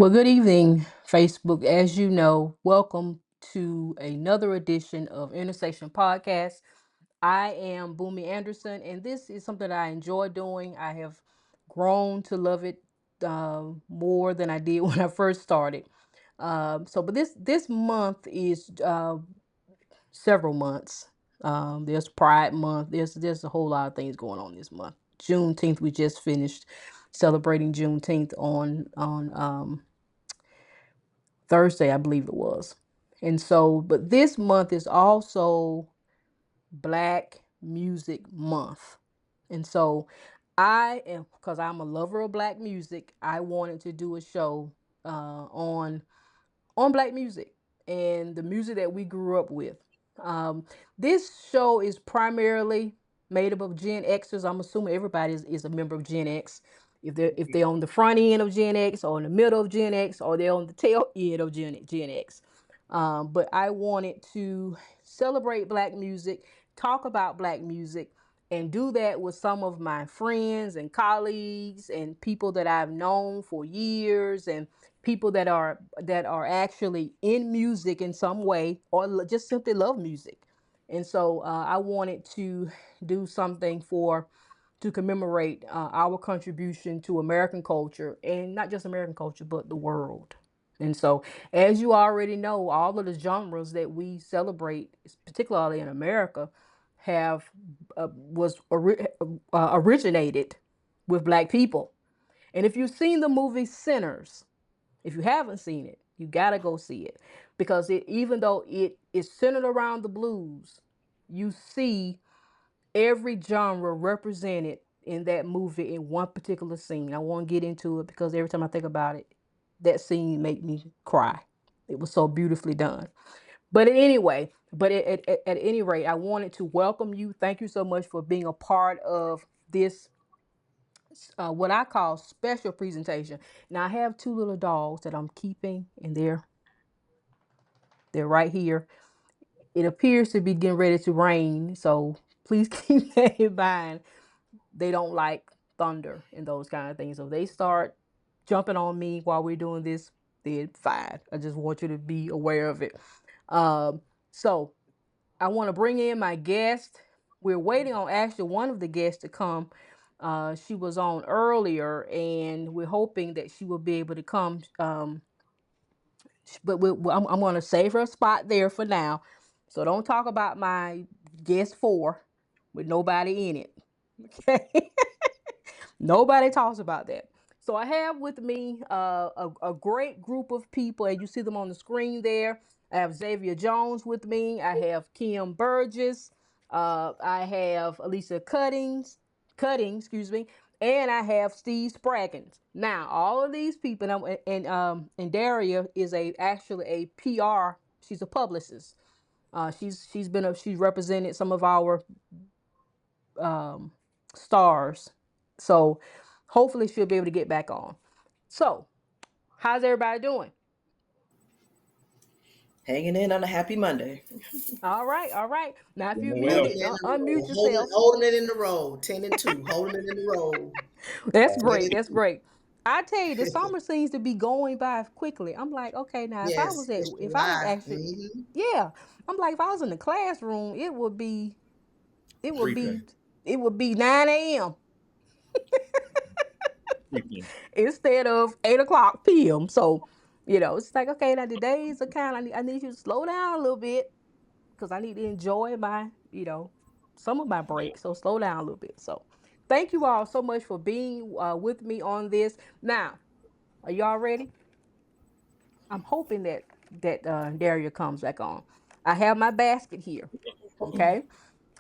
Well, good evening, Facebook. As you know, welcome to another edition of Intersection Podcast. I am Boomy Anderson, and this is something that I enjoy doing. I have grown to love it more than I did when I first started. But this month is several months. There's Pride Month. There's a whole lot of things going on this month. Juneteenth, we just finished celebrating Juneteenth on Thursday, I believe it was. But this month is also Black Music Month. And so because I'm a lover of Black music, I wanted to do a show on Black music and the music that we grew up with. Um, this show is primarily made up of Gen Xers. I'm assuming everybody is a member of Gen X. If they're on the front end of Gen X, or in the middle of Gen X, or they're on the tail end of Gen X. But I wanted to celebrate Black music, talk about Black music, and do that with some of my friends and colleagues and people that I've known for years, and people that are actually in music in some way, or just simply love music. And so I wanted to do something to commemorate our contribution to American culture, and not just American culture, but the world. And so, as you already know, all of the genres that we celebrate, particularly in America, have originated with Black people. And if you've seen the movie Sinners, if you haven't seen it, you gotta go see it, because even though it is centered around the blues, you see every genre represented in that movie in one particular scene. I won't get into it because every time I think about it, that scene made me cry. It was so beautifully done. But at any rate, I wanted to welcome you. Thank you so much for being a part of this, what I call special presentation. Now I have two little dogs that I'm keeping, and they're right here. It appears to be getting ready to rain, so please keep that in mind. They don't like thunder and those kind of things. So if they start jumping on me while we're doing this, then fine. I just want you to be aware of it. So I want to bring in my guest. We're waiting on actually one of the guests to come. She was on earlier, and we're hoping that she will be able to come. I'm going to save her spot there for now. So don't talk about my guest four with nobody in it. Okay. Nobody talks about that. So I have with me a great group of people, and you see them on the screen there. I have Xavier Jones with me. I have Kim Burgess. I have Alicia excuse me, and I have Steve Spraggins. Now, all of these people, and Daria is actually a PR. She's a publicist. She's represented some of our um, stars. So hopefully she'll be able to get back on. So, how's everybody doing? Hanging in on a happy Monday. All right, all right. Now, if you're Doing Holding well. muted, it in the roll. unmute Holding, yourself. holding it in the roll. 10 and 2. Holding it in the roll. That's 10 great. and That's great. I tell you, the summer seems to be going by quickly. I'm like, okay, now yes, it's if I was July. actually, yeah, I'm like, if I was in the classroom, it would 3 be, p.m. it would be 9 a.m. 3 p.m. instead of 8 o'clock p.m. So, it's like, okay, now the days are I need you to slow down a little bit, because I need to enjoy some of my breaks. So slow down a little bit. So thank you all so much for being with me on this. Now, are y'all ready? I'm hoping that Daria comes back on. I have my basket here. Okay,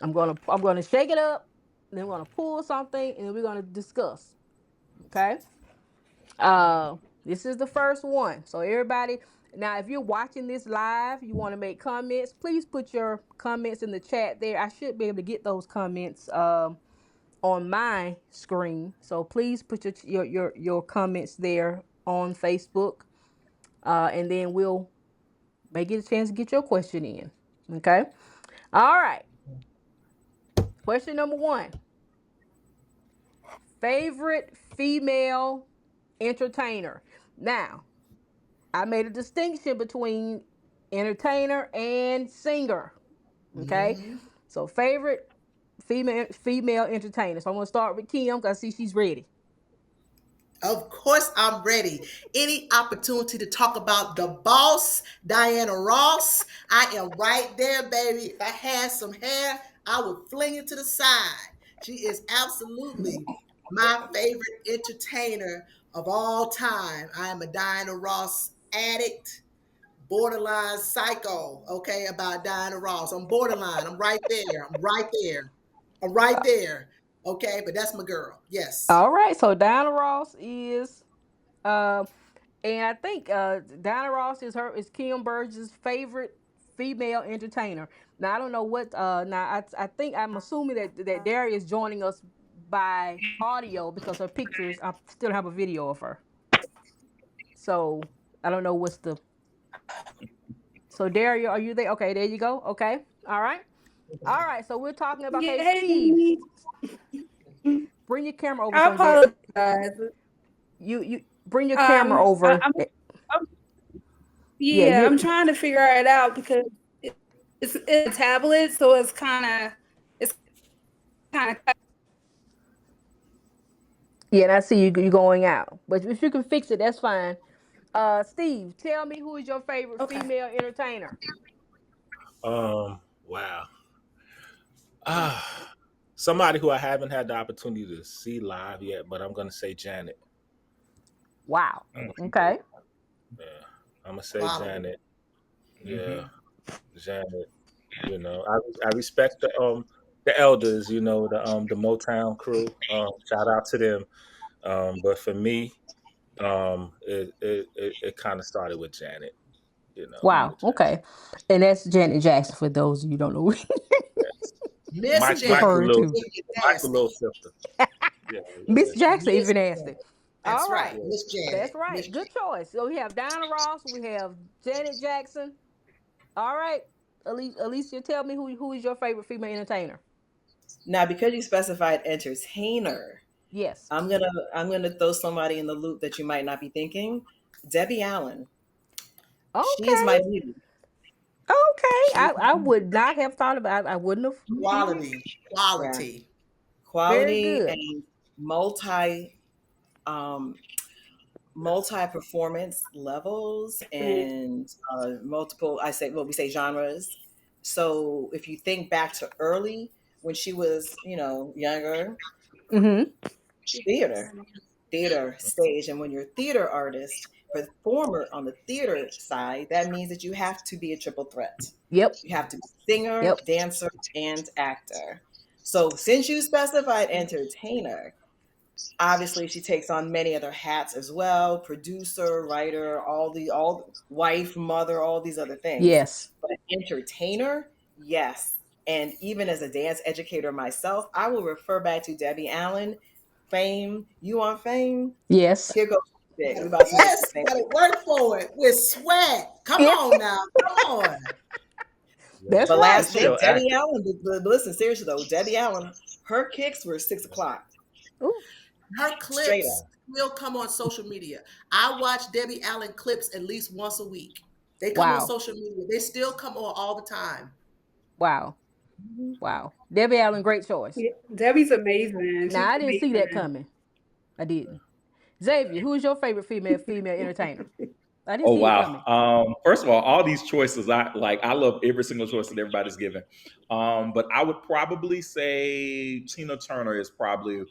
I'm gonna shake it up, then we're gonna pull something, and then we're gonna discuss. Okay. Uh, this is the first one. So everybody, now if you're watching this live, you want to make comments, please put your comments in the chat there. I should be able to get those comments on my screen. So please put your comments there on Facebook, and then we'll may get a chance to get your question in. Okay. All right. Question number one: favorite female entertainer. Now, I made a distinction between entertainer and singer. Okay, Hmm. so favorite female entertainer. So I'm gonna start with Kim because I see she's ready. Of course, I'm ready. Any opportunity to talk about the boss, Diana Ross, I am right there, baby. If I had some hair, I would fling it to the side. She is absolutely my favorite entertainer of all time. I am a Diana Ross addict, borderline psycho, okay, about Diana Ross. I'm borderline. I'm right there. I'm right there. I'm right there. Okay, but that's my girl. Yes. All right, so Diana Ross is uh, and I think Diana Ross is Kim Burgess' favorite female entertainer. Now I don't know what. Now I think I'm assuming that Darius is joining us by audio because her pictures. I still have a video of her. So I don't know what's the. So Dario, are you there? Okay, there you go. Okay, all right. So we're talking about. Okay, Steve, Yay! bring your camera over I so that apologize. you bring your camera I, over. I'm, I'm Yeah, yeah, you. I'm trying to figure it out because it's a tablet, so it's kind of Yeah, and I see you going out. But if you can fix it, that's fine. Steve, tell me who is your favorite okay. female entertainer? Wow. Ah, somebody who I haven't had the opportunity to see live yet, but I'm gonna say Janet. Wow. Mm, Okay. yeah, I'm gonna say Quality. Janet. Yeah, Hmm. Janet. I respect the elders. The Motown crew. Shout out to them. But for me, it kind of started with Janet. Wow. With Janet. Okay. And that's Janet Jackson for those of you who don't know who Yes. Miss Mike, we're Mike, Janet, the referring little, to. if you're Mike, the nasty. little sister. Yeah, Miss yeah, Jackson Miss even asked it. Janet. All That's right. right. yeah. Miss That's Janet. Miss right. Good Janet. choice. So we have Diana Ross, we have Janet Jackson. All right. Alicia, tell me who is your favorite female entertainer? Now, because you specified entertainer, Yes. I'm gonna throw somebody in the loop that you might not be thinking. Debbie Allen. She is Okay. my beauty. Okay. She I would not have thought about I wouldn't have. quality, yeah, Mhm. quality, Very quality, good. and multi um multi performance levels and multiple. I say what we say genres. So if you think back to early when she was, younger, Mm-hmm. theater, theater stage. And when you're a theater artist, performer on the theater side, that means that you have to be a triple threat. Yep. You have to be singer, Yep. dancer, and actor. So since you specified entertainer, obviously she takes on many other hats as well: producer, writer, all wife, mother, all these other things. Yes. But entertainer, yes. And even as a dance educator myself, I will refer back to Debbie Allen. Fame, you on Fame? Yes. Here goes big. We about to make some Yes, we fame. gotta work for it with sweat. Come Yeah. on now, come on. Yeah, That's But right. she's last week, still Debbie active. Allen, but listen, seriously though, Debbie Allen, her kicks were 6 o'clock. Ooh. Her Straight clips up. will come on social media. I watch Debbie Allen clips at least once a week. They come on Wow. social media. They still come on all the time. Wow. Mhm. Wow. Debbie Allen, great choice. Yeah, Debbie's amazing. Now She's I didn't see that amazing. coming. I didn't. Xavier, who is your favorite female entertainer? I didn't Oh see it wow. coming. First of all these choices I like. I love every single choice that everybody's given. But I would probably say Tina Turner is probably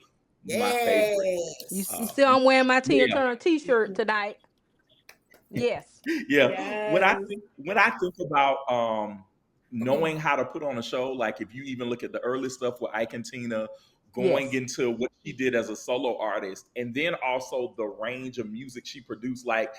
my favorite. Yes. You see, I'm wearing my Tina Yeah, Turner T-shirt tonight. Yes. yeah. Yes. When I think about knowing how to put on a show, like if you even look at the early stuff with Ike and Tina, going Yes. into what she did as a solo artist, and then also the range of music she produced, like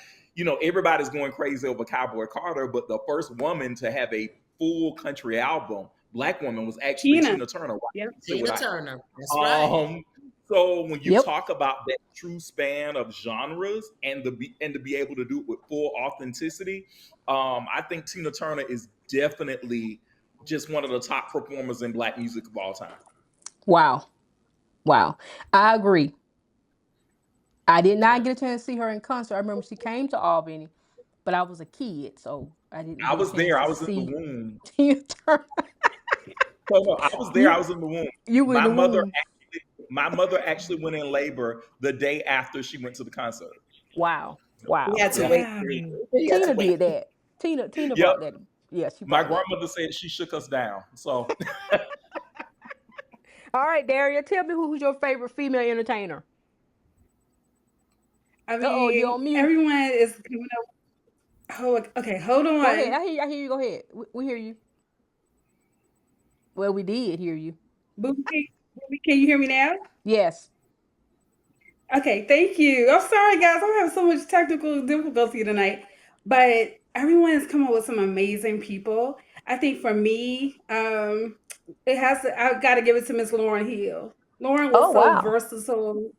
everybody's going crazy over Cowboy Carter, but the first woman to have a full country album, black woman, was actually Tina. Tina Turner. Why Yep. can't you say what Tina I Turner. That's right. um, so when you Yep. talk about that true span of genres and to be able to do it with full authenticity, I think Tina Turner is definitely just one of the top performers in black music of all time. Wow. Wow. I agree. I did not Okay. get a chance to see her in concert. I remember she came to Albany, but I was a kid, so I didn't I get a was chance there. I to was in the see womb. Tina Turner. So no, I was there. I You was in the womb. you were in My the mother womb. my mother actually went in labor the day after she went to the concert. Wow. We Wow. had to Yeah. wait. Wow. You had to Tina wait. did that. Tina Yep. brought that. Yeah, she My brought that. grandmother said she shook us down. So All right, Daria, tell me who's your favorite female entertainer. I Oh, you mean, on mute? everyone is coming up. Oh, okay, hold Go ahead. on. I hear you. I hear you. Go ahead. We hear you. Well, we did hear you. Booby, can you hear me now? Yes. Okay, thank you. I'm sorry, guys. I'm having so much technical difficulty tonight, but everyone has come up with some amazing people. I think for me, it has to. I've got to give it to Miss Lauren Hill. Lauren Oh was so wow. versatile.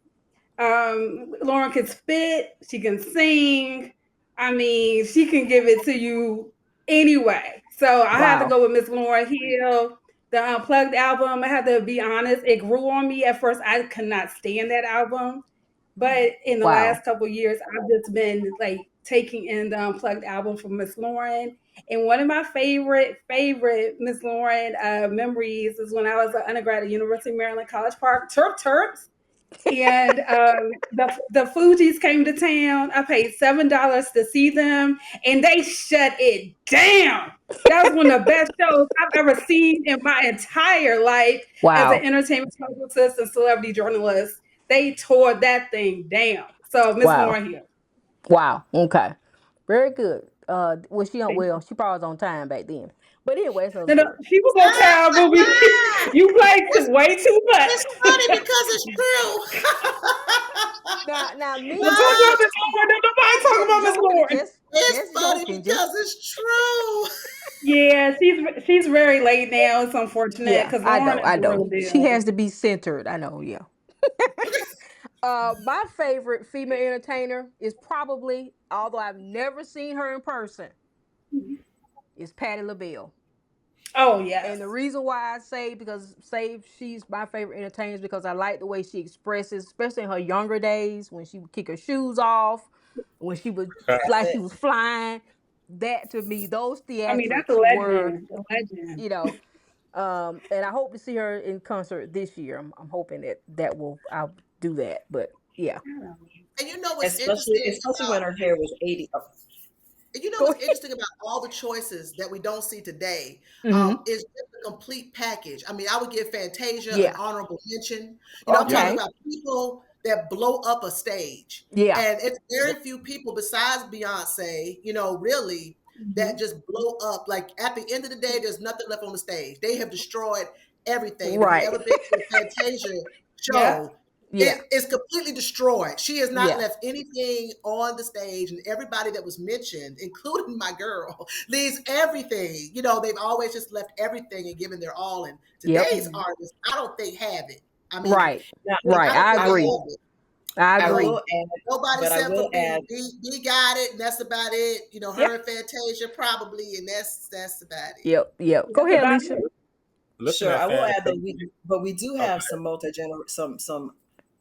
Lauren can spit. She can sing. I mean, she can give it to you anyway. So I had to Wow. go with Miss Lauren Hill. The Unplugged album, I had to be honest, it grew on me. At first, I could not stand that album. But in the Wow. last couple of years, I've just been like taking in the Unplugged album from Miss Lauren. And one of my favorite Miss Lauren memories is when I was an undergrad at University of Maryland College Park, Terps. And the Fugees came to town. I paid $7 to see them, and they shut it down. That was one of the best shows I've ever seen in my entire life as an Wow. entertainment publicist and celebrity journalist. They tore that thing down. So Miss Wow. Lauren Hill. Wow. Okay. Very good. Was she on? Thank Well, you. she probably was on time back then. But anyway, it's another No, no, story. she was on time, but you played It's, way too much. it's funny because it's true. Now, Don't me talk about Ah, Miss Lauren. Don't nobody I'm talk just about Miss joking. Lauren. it's Just funny joking. because Just it's true. Yeah, she's very late now. It's unfortunate yeah. because I Lauren know. is I the real know. She deal. has to be centered. I know. Yeah. My favorite female entertainer is probably, although I've never seen her in person, is Patti LaBelle. Oh yes. And the reason why I say she's my favorite entertainer is because I like the way she expresses, especially in her younger days when she would kick her shoes off, when she would That's like she it. was flying. That to me, those I mean, that's a theatrics were, legend. A legend. you know, and I hope to see her in concert this year. I'm hoping that I'll do that. But yeah, And you know what's especially interesting especially about when her hair was 80. Oh, you know go what's ahead. interesting about all the choices that we don't see today Mm-hmm. is just a complete package. I mean, I would give Fantasia an Yeah. honorable mention. You know, I'm talking Okay. about people that blow up a stage. Yeah. And it's very few people besides Beyonce, you know, really that Mhm. just blow up. Like at the end of the day, there's nothing left on the stage. They have destroyed everything. And if you've Right. ever been to a Fantasia Yep. show, Yeah. it is completely destroyed. She has not Yeah. left anything on the stage, and everybody that was mentioned, including my girl, leaves everything. You know, they've always just left everything and given their all. And Yep. today's artists, I don't think have it. I mean, Right. now, Right. I don't I think I they agree. will have it. I I So agree. will add, nobody but I except for will add, B got it, and that's about it. You know, Yeah. her and Fantasia probably, and that's about it. Yep. Yep. Go That's ahead, about Alicia. it. looking sure, at I will add that Fantasia. we do have Okay. some some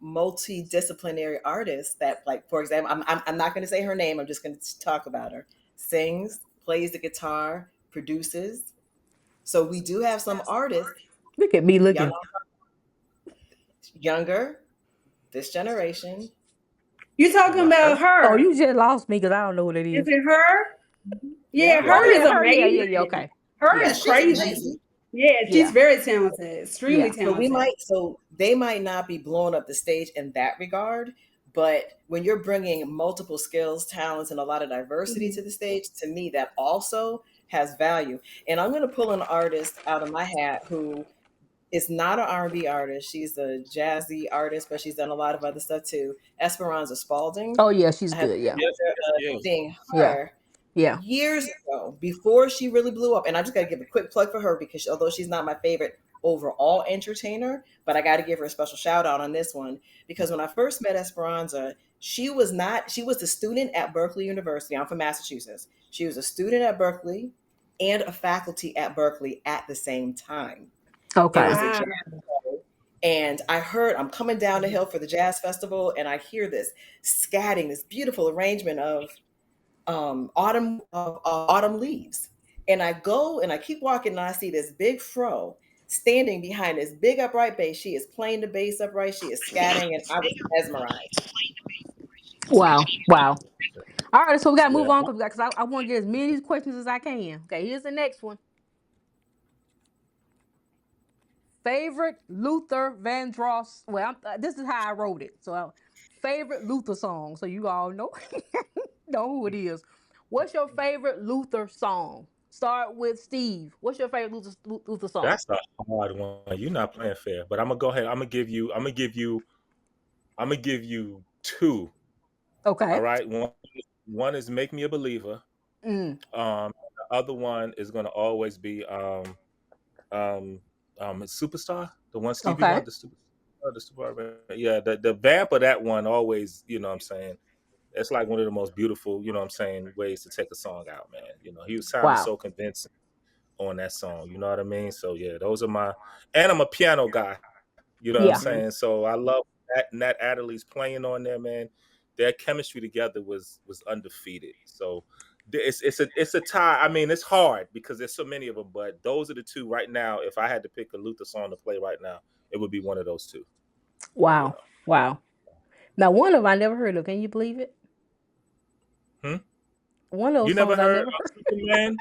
multidisciplinary artists that, like, for example, I'm not going to say her name. I'm just going to talk about her. Sings, plays the guitar, produces. So we do have some artists, Look at me young, looking. younger, this generation. You talking Wow. about Oh, her? you just lost me because I don't know what it Is is. it her? Yeah, Yeah. Oh her is yeah, her. Yeah. Yeah. Yeah. amazing. Okay. Her Yeah. Yeah, is she's crazy. amazing. Yeah, she's Yeah. very talented, extremely Yeah. talented. So they might not be blowing up the stage in that regard, but when you're bringing multiple skills, talents, and a lot of diversity Mhm. to the stage, to me, that also has value. And I'm going to pull an artist out of my hat who is not an R&B artist. She's a jazzy artist, but she's done a lot of other stuff too. Esperanza Spalding. Oh yeah, she's I had the good. Yeah. Yes, pleasure of yes. seeing Yeah. her Yeah. years ago before she really blew up. And I just got to give a quick plug for her because although she's not my favorite overall entertainer, but I got to give her a special shout out on this one because when I first met Esperanza, she was a student at Berkeley University. I'm from Massachusetts. She was a student at Berkeley and a faculty at Berkeley at the same time. It Okay. was a Wow. jazz show, and I'm coming down the hill for the jazz festival, and I hear this scatting, this beautiful arrangement of autumn leaves. And I go and I keep walking and I see this big fro standing behind this big upright bass. She is playing the bass upright. She is scatting, and I was mesmerized. Wow. Wow. All right, so we gotta Yeah. move on because I want to get as many questions as I can. Okay, here's the next one. Favorite Luther Vandross. Well, this is how I wrote it. So, favorite Luther song. So you all know know who it is. What's your favorite Luther song? Start with Steve. What's your favorite Luther song? That's a hard one. You're not playing fair, but I'm gonna go ahead. I'm gonna give you two. All Okay. right. One is "Make Me a Believer." Mm. The other one is gonna always be um "Superstar." The one Stevie Okay. Wonder, the super. Yeah, the vamp of that one always. You know what I'm saying. It's like one of the most beautiful. You know what I'm saying, ways to take a song out, man. You know, he was sounding Wow. so convincing on that song. You know what I mean? So yeah, those are my. And I'm a piano guy. You know what I'm Yeah. saying? So I love that Nat Adderley's playing on there, man. Their chemistry together was undefeated. So it's a tie. I mean, it's hard because there's so many of them, but those are the two right now. If I had to pick a Luther song to play right now, it would be one of those two. You Wow. know. Wow. Now one of them I never heard of. Can you believe it? Hmm? One of You those never songs I heard never of heard. Superman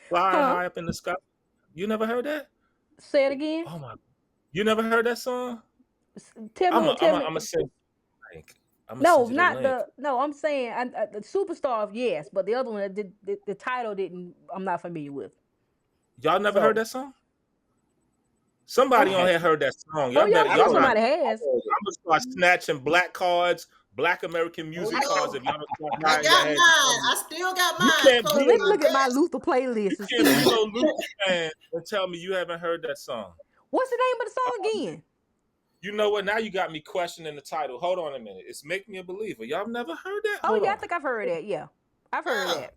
flying Huh? high up in the sky? You never heard that? Say it again. Oh my! You never heard that song? Tell I'm me. a I'm Tell a me. I'm a send you the link. I'm gonna No, send you the not link. the. No, I'm saying the superstar. Yes, but the other one, the title didn't. I'm not familiar with. Y'all never heard So that song? Somebody on Okay. here heard that song. oh Y'all yeah, I'm better. I sure Y'all heard not. it. somebody I has. heard it. I'm gonna start snatching black cards, black American Oh music cards. no. If y'all don't start I nodding your got head, mine. I still got you mine can't close So be to let a me my look at my vest. Luther you playlist and can't be see. no Luther fan and tell me you haven't heard that song. What's the name of the Oh, song again? you know what? Now you got me questioning the title. Hold on a minute. It's "Make Me a Believer." Y'all never heard that? Oh Hold yeah, I on. think I've heard that. Yeah, I've heard Huh. that.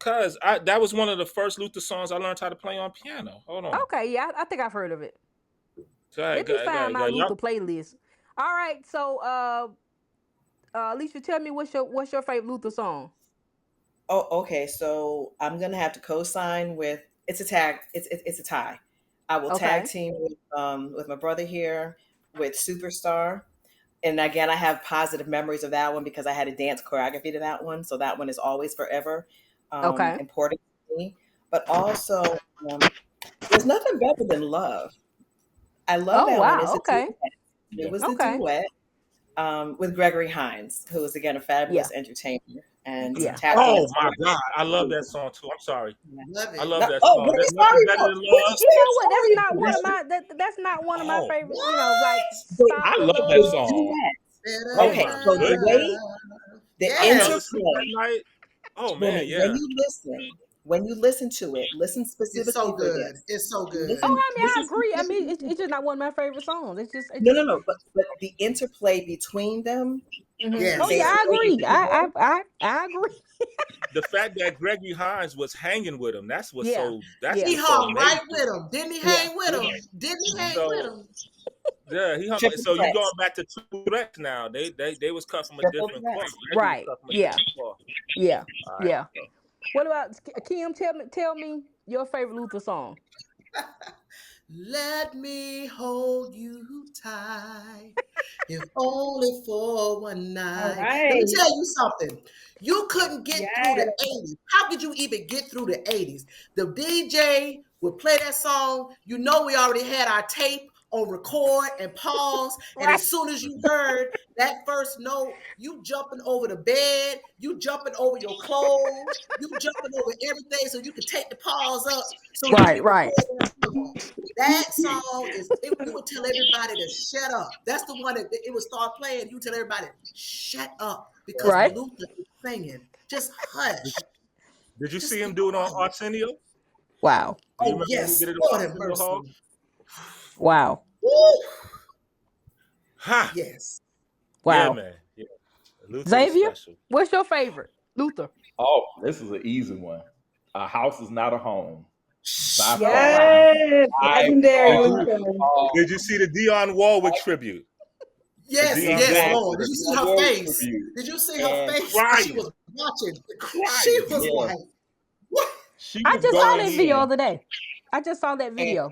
Cause that was one of the first Luther songs I learned how to play on piano. Hold on. Okay, yeah, I think I've heard of it. Go ahead, Let go me ahead, go find ahead, go my ahead. Luther Y'all, playlist. All right, so Alicia, tell me what's your favorite Luther song? Oh, okay. So I'm gonna have to co-sign with. It's a tag. It's a tie. I will tag Okay, team with my brother here with Superstar. And again, I have positive memories of that one because I had a dance choreography to that one. So that one is always forever okay. important to me. But also, um, there's nothing better than love. I love Oh that one. wow, It's a okay, duet. It was a okay. duet with Gregory Hines, who is again a Yeah, fabulous entertainer and yeah. tapped oh into. my God, I love that song too. I'm sorry. Yeah. I Love love it. No, that oh, song. what are There's you nothing sorry better for? than What did you love. say You know you're what? That's sorry not one of for? Listen, my that's not one of my oh, favorite. You know, like What? But I "Stop the love that the Love." song. duet. Better Oh Okay, my so the goodness. way love. the I fell Yes. asleep that interplay night. Oh man, when yeah. you when you listen to it, listen It's so specifically for good. this. It's so good. Oh, Listen, I mean, I listen agree. I mean, specifically. it's just not one of my favorite songs. It No, just. no, no. But the interplay between them, Oh yeah, Yes. they I play agree. together. I agree. The fact that Gregory Hines was hanging with him, Yeah, that's He yeah, what's so hung right amazing. with him. Didn't he yeah, hang with Yeah. him? Didn't he hang with So him? yeah, he hung. Triple So you threat. going back to Triple Threats now? They was cut from a Triple different threat. cloth. Reggie was right. cut from a Yeah, different cloth. yeah, All right. yeah. So What about Kim? Tell me your favorite Luther song. Let me hold you tight, if only for one All night. Let me right. tell you something. You couldn't get through the Yes. 80s. How could you even get through the 80s? The DJ would play that song. You know, we already had our tape on record and pause. And Right, as soon as you heard that first note, you jumping over the bed, you jumping over your clothes, you jumping over everything so you could take the pause up so you right, can right, record that song. That song is, you would tell everybody to shut up. That's the one that it would start playing. You tell everybody, shut up, because right. Luther is singing. Just did, hush. did you Just see be him do it on quiet. Arsenio? Wow, Do you Oh, remember when he yes. did it on Lord have Arsenio Hall? mercy. wow, Woo. Ha! Yes. Yeah, wow. man. Yeah. Luther was Xavier, special. what's your favorite Luther? Oh, this is an easy one. A house is not a home. By far. Wow. Yes. By Legendary Did far. you Luther. did you see the Dionne Warwick tribute? The Yes, Dionne yes, Warwick Exactly. Lord. Did The you tribute. see her Warrior face? tribute. Did you see her And face? She Crying. was watching. Right. She was Yeah. like, what? She I was just saw going that video the in. other day. I just saw that video.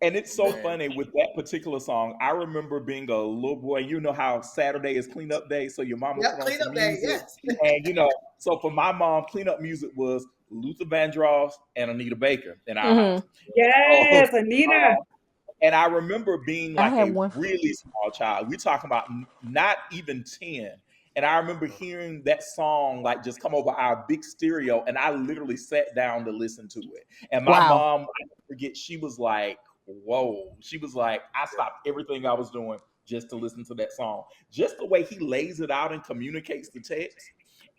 And it's so Man. funny with that particular song. I remember being a little boy. You know how Saturday is cleanup day, so your mama Yep, put on clean some up day, music, yes. and so for my mom, cleanup music was Luther Vandross and Anita Baker in our house. So, Yes, Anita. and I remember being I like had a one. really small child. We're talking about not even 10. And I remember hearing that song like just come over our big stereo, and I literally sat down to listen to it. And my Wow. mom, I never forget, she was like, whoa. She was like, I stopped everything I was doing just to listen to that song. Just the way he lays it out and communicates the text,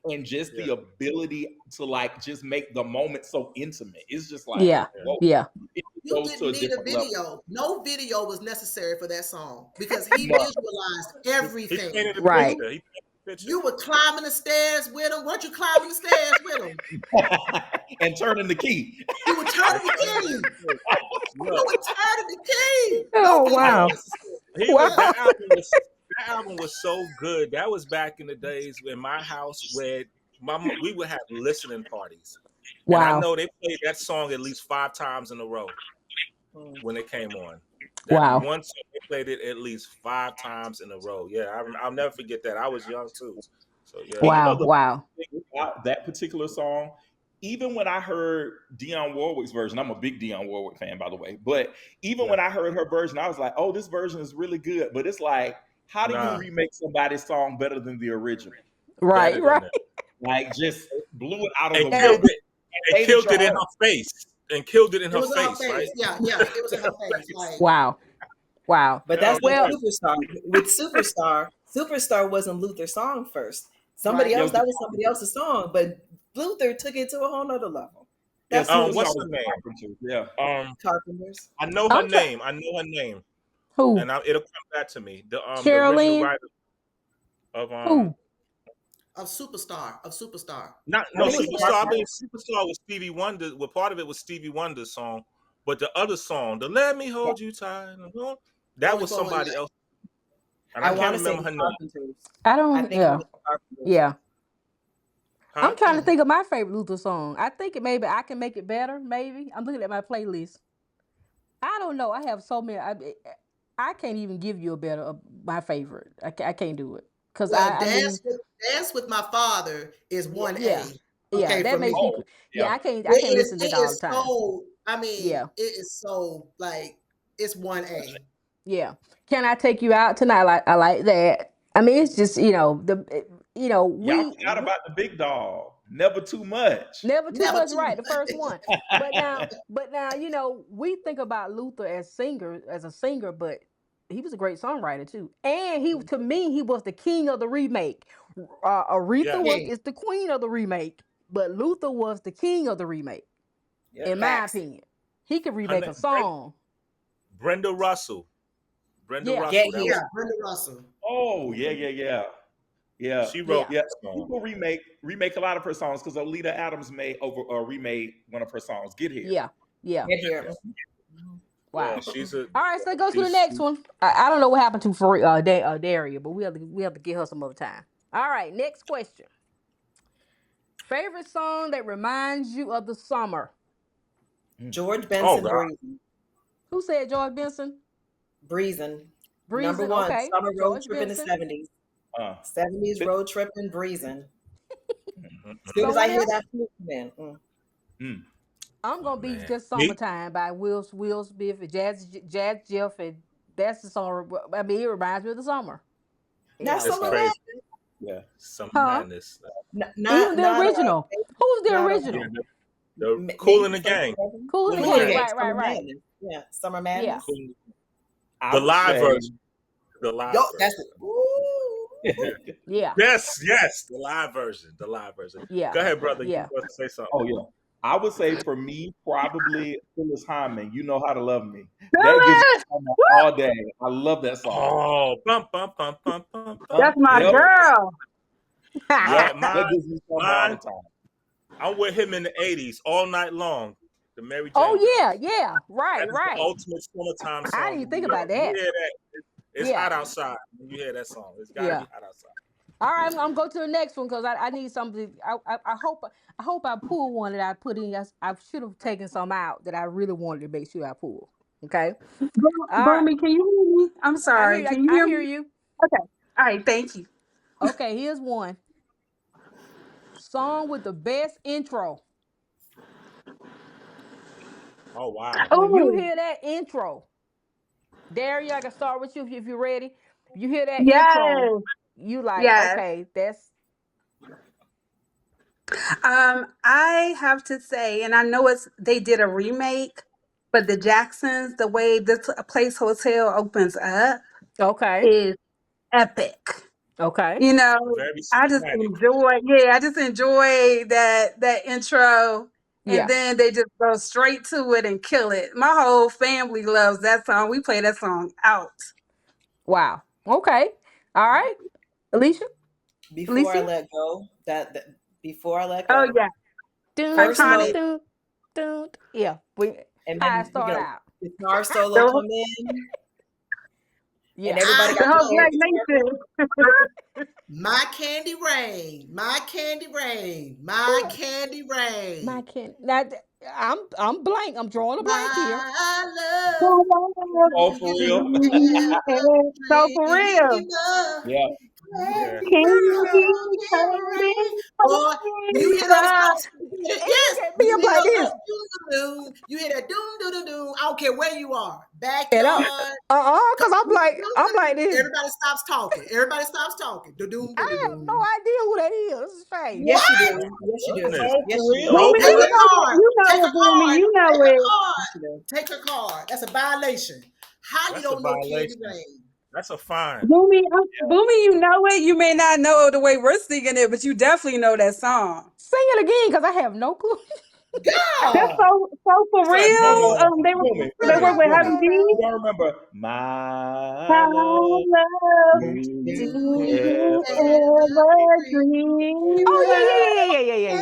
and just the ability to like just make the moment so intimate. It's just like, Yeah. whoa. Yeah. It You goes to didn't a need a different level. video. No video was necessary for that song because he No. visualized He everything. painted a Right. picture. He painted a picture. You were climbing the stairs with him. Weren't you climbing the stairs with him? And turning the key. You were turning the key. You Look, were turning the key. Oh, No video wow. necessary. he was Wow. that album was so good. That was back in the days in my house where we would have listening parties. And I Wow. know they played that song at least 5 times in a row when it came on. That Wow. one song, they played it at least 5 times in a row. Yeah, I'll never forget that. I was young too. So yeah. And Wow. the Wow. thing about that particular song, even when I heard Dionne Warwick's version, I'm a big Dionne Warwick fan, by the way. But even when I heard her version, I was like, "Oh, this version is really good." But it's like, how do you Nah. remake somebody's song better than the original? Right. Better than Right. that. Like, just blew it out of And the killed water. it. And killed it in her face. And killed it in It her was in her face, face. right? Yeah, it was in her face. Like, Wow. Wow. But Yeah, that's Well, the superstar. With Superstar, Superstar wasn't Luther's song first. Somebody right. else, that was somebody else's song, but Luther took it to a whole nother level. Yeah, That's who what's was her name? Carpenter. Yeah. Carpenters. I know her I'm trying. name. I know her name. Who? And it'll come back to me. The original Sherilyn? writer of Who? Of Superstar. not I no think it's Superstar. I Carpenter. believe Superstar was Stevie Wonder. Well, part of it was Stevie Wonder's song, but the other song, the "Let Me Hold You Tight," that Only was for one somebody night. else, and I I can't want to say remember her the name. Carpenters. I I don't. think it Yeah. was the Carpenters. Yeah. Huh? I'm trying to think of my favorite Luther song. I think maybe I can make it better. Maybe I'm looking at my playlist. I don't know. I have so many. I can't even give you a better my favorite. I can't do it because Well, I mean Dance with My Father is 1A. yeah Okay, that for me. makes me Oh, yeah yeah. I can't listen to It that all the is time. so, I mean, Yeah. it is so like it's 1A. Yeah. Can I take you out tonight? I like that. I mean it's just Y'all we forgot about the big dog. Never too much. never too Never much too right the much. first one. But now we think about Luther as a singer, but he was a great songwriter too. And to me he was the king of the remake. Aretha Yes. is the queen of the remake, but Luther was the king of the remake Yeah. in my Facts. opinion. He could Her remake name, a song. Brenda Russell. Brenda Yeah. Russell. That Yeah, Brenda Russell. Oh, yeah. she wrote Yeah. Yeah. that song. People remake a lot of her songs because Olita Adams remade one of her songs, Get Here. Yeah. Yeah. Get here. Wow. Yeah, she's a. All right, so let's go to the she's- next one. I don't know what happened to Daria, but we have to get her some other time. All right, next question. Favorite song that reminds you of the summer? George Oh Benson, God. Breezing. Who said George Benson? Breezing. Number Breezing. one, Okay, summer road George trip in the Benson. 70s. 70s road trip and breezing. As soon as Someone I hear else? that flute, man. I'm gonna be Man. just Me? "Summertime" by Will Smith and Jazz Jeff, and that's the song. I mean, it reminds me of the summer. Not It's summer crazy. man. Yeah. Some Huh? madness. Even the original. Who's the not, original? The Cool in the Gang. Cool in the Cool in Gang. the Gang. Right. Summer Madness. Yeah, Summer Madness. Cool in the- I The would live say- version. The live Yo, version. that's it. Ooh. Yeah. Yes, the live version. The live version. Yeah. Go ahead, brother. Yeah. You want to say something? Oh yeah. I would say for me, probably Phyllis Hyman, You Know How to Love Me. That gives me all day. I love that song. Oh, bum, bum, bum, bum, bum, bum. That's my Yep. girl. Yeah, That mine, gives me something all the mine. time. I'm with him in the 80s all night long. The Mary Jane. Oh Girl. yeah. Right. That is the ultimate summertime song. I didn't even think about You that. hear that? It's Yeah. hot outside when you hear that song. It's gotta Yeah. be hot outside. All right, I'm go to the next one because I need something. I hope I pull one that I put in. I should have taken some out that I really wanted to make sure I pull. Okay. All right. Boomy, can you hear me? I'm I hear sorry. you. Can you I hear hear me? you. Okay. All right. Thank you. Okay. Here's one song with the best intro. Oh wow. When you Oh, hear that intro, Daria, I can start with you if you're ready. You hear that intro, yes. you like, Yes. okay, that's I have to say, and I know they did a remake, but the Jacksons, the way this place hotel opens up okay. is epic. Okay. You know, Very I just cinematic. enjoy, yeah, I just enjoy that intro, and Yeah. then they just go straight to it and kill it. My whole family loves that song. We play that song out. Wow. Okay. All right. Alicia? Before I Alicia? let go, that before I let Oh go, yeah, Dun, first dun, iconic. note, dun, dun. Yeah. and How I then start out. guitar solo The, come in, and Yeah. everybody I the got to whole go. Black hear Nation. my candy rain, my candy rain, my candy My rain, kid. Now I'm blank. I'm drawing a blank here. my love. Oh, for real? So for real, Dream of Yeah. Yeah. candy coated boy, when you hear those rainbow. notes, And yes, look at when me, you I'm hear like those this. notes, doom, you hear that doom, doom, doom, doom. I don't care where you are, And backyard. cause I'm like this. Everybody stops talking. Everybody stops talking. Doom, doom, I doom, have no doom. idea who that is. This is strange. Yes, you What? do. Yes, you do. Goodness. Oh, Yes, for you do. real? Boomy, Take you a Nobody. know it. card. You Take know a it, Boomy. card. You know Take a it. card. Yes, you do. Take a card. That's a violation. How you That's a don't know Candy violation. Rain? That's a fine. Boomy, you know it. You may not know the way we're singing it, but you definitely know that song. Sing it again, cause I have no clue. That's God. so for It's like real. booming, They booming, were with booming. Heavy D. You don't remember my I love? love Do do Do you you you ever ever ever dream Oh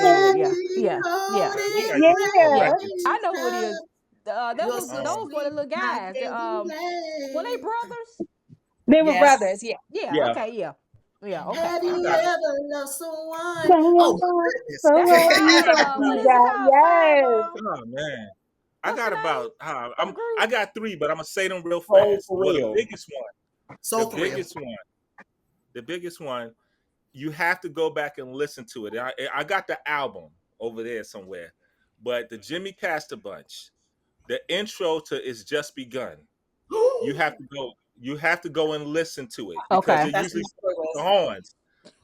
dream of yeah. Yeah. You got Yeah, you got some Yeah. records. I know who it is. That You're was so Um, those were the sweet, little my guys. candy Were they rain. brothers? they were Yes. brothers. Yeah. Yeah. Yeah. Okay. Yeah. Yeah. Okay. Have I you Okay. got ever loved someone? So Oh my That's the goodness. what you is it got called? yes. oh man. I What's the got name about of the I group? got three, but I'm gonna say them real Oh, fast. for Well, real. the So for real. biggest one, the biggest one. You have to go back and listen to it. I got the album over there somewhere, but the Jimmy Pastor Bunch, the intro to "It's Just Begun." You have to go. You have to go and listen to it because Okay. it That's in usually my starts with the playlist. horns.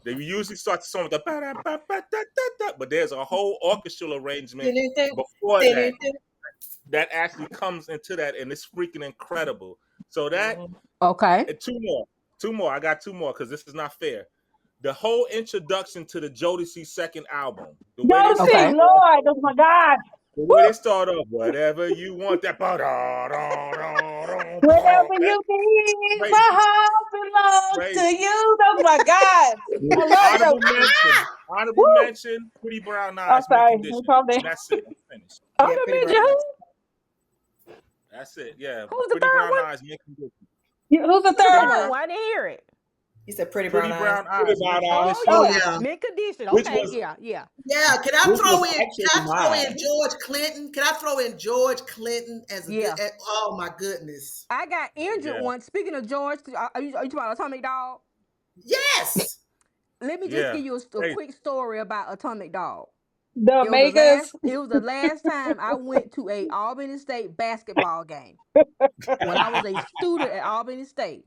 They usually start the song with the ba-da-ba-ba-da-da-da, but there's a whole orchestral arrangement before that that actually comes into that, and it's freaking incredible. So that Mhm. Okay. and two more. I got two more because this is not fair. The whole introduction to the Jodeci's second album, the way they Josie, Okay. start off, Lord, oh my God. the Woo! way they start off, whatever you want, that Whatever that you need, crazy, my heart belongs to crazy. you. Oh my God. I love Honorable Josie. mention, honorable Woo! mention, Pretty Brown Oh, Eyes, Mint sorry. No Condition, problem. and that's it. I'm finished. Yeah, Other pretty brown mention eyes. who? That's it. Yeah, Who's the Pretty third Brown one? Eyes, Mint Condition. Who's the Who's the third Pretty third one? one? I didn't hear it. You said pretty brown Pretty eyes. Brown Pretty Eyes, about Mint Oh Condition. Oh yeah, yeah. mint condition. which Okay, was yeah, yeah. Yeah. which was actually Can I throw in mine. George Clinton? Can I throw in George Clinton as a good Yeah. oh my goodness. I got injured Yeah, once. Speaking of George, are you talking about Atomic Dog? Yes. Let me just yeah. give you a Hey, quick story about Atomic Dog. The Makers. It was the last time I went to a Albany State basketball game. When I was a student at Albany State,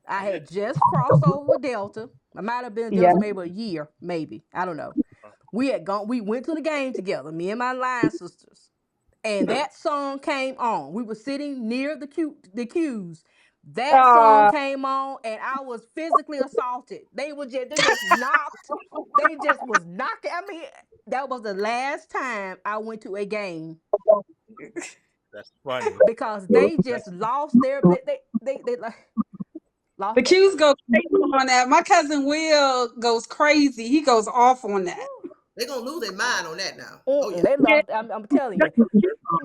I had just crossed over with Delta. I might have been Yeah. Delta maybe a year, maybe. I don't know. We went to the game together, me and my line sisters. And that song came on. We were sitting near the cues. That song Uh, came on, and I was physically assaulted. They just knocked. They just was knocking. I mean, that was the last time I went to a game that's funny. because they just lost their they like, the lost their. Q's go crazy on that. My cousin Will goes crazy. He goes off on that. They're gonna lose their mind on that now. Oh yeah. They Yeah. lost. I'm telling you.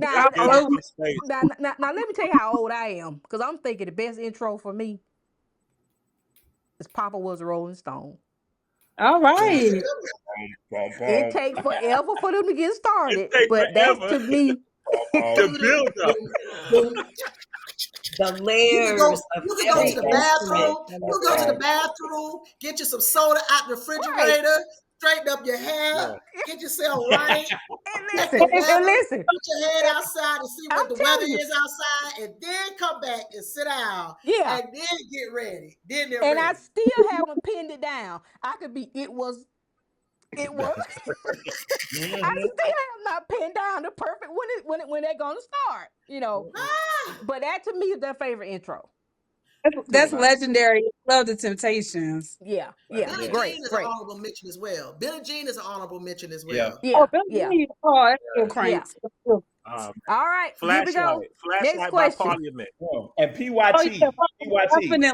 Now, It's good now, for the space. now, let me tell you how old I am, because I'm thinking the best intro for me is "Papa Was a Rolling Stone." All That's a right. good Boom, It boom. take forever for them to get It started, takes but that's forever. to me. The one. build up. Boom, boom. The You can go. layers of You can go to every the Boom, boom, instrument bathroom. on You this can go to the thing. bathroom. Get you some soda out the Right. refrigerator. Straighten up your hair. yeah. Get yourself right. And Check listen, the and weather. listen, Put your head and outside and see I'm what the weather telling you, is outside, and then come back and sit down, yeah. and then get ready. Then they're And I ready. still haven't pinned it down. I could be. It was. I Mhm. still have not pinned down the perfect when they're gonna start. Ah, But that to me is their favorite intro to That's me. Nice. legendary. Love the Temptations. Yeah, Right. yeah, Billie Yeah. great, Jean is an great. honorable mention as well. Billie Jean is an honorable mention as Yeah. well. Oh, Yeah, Billie yeah, Jean. Oh, that's still yeah. cranks. Oh Um, All right, here we go. Next Flashlight by question. Parliament. Oh, and yeah, PYT. definitely.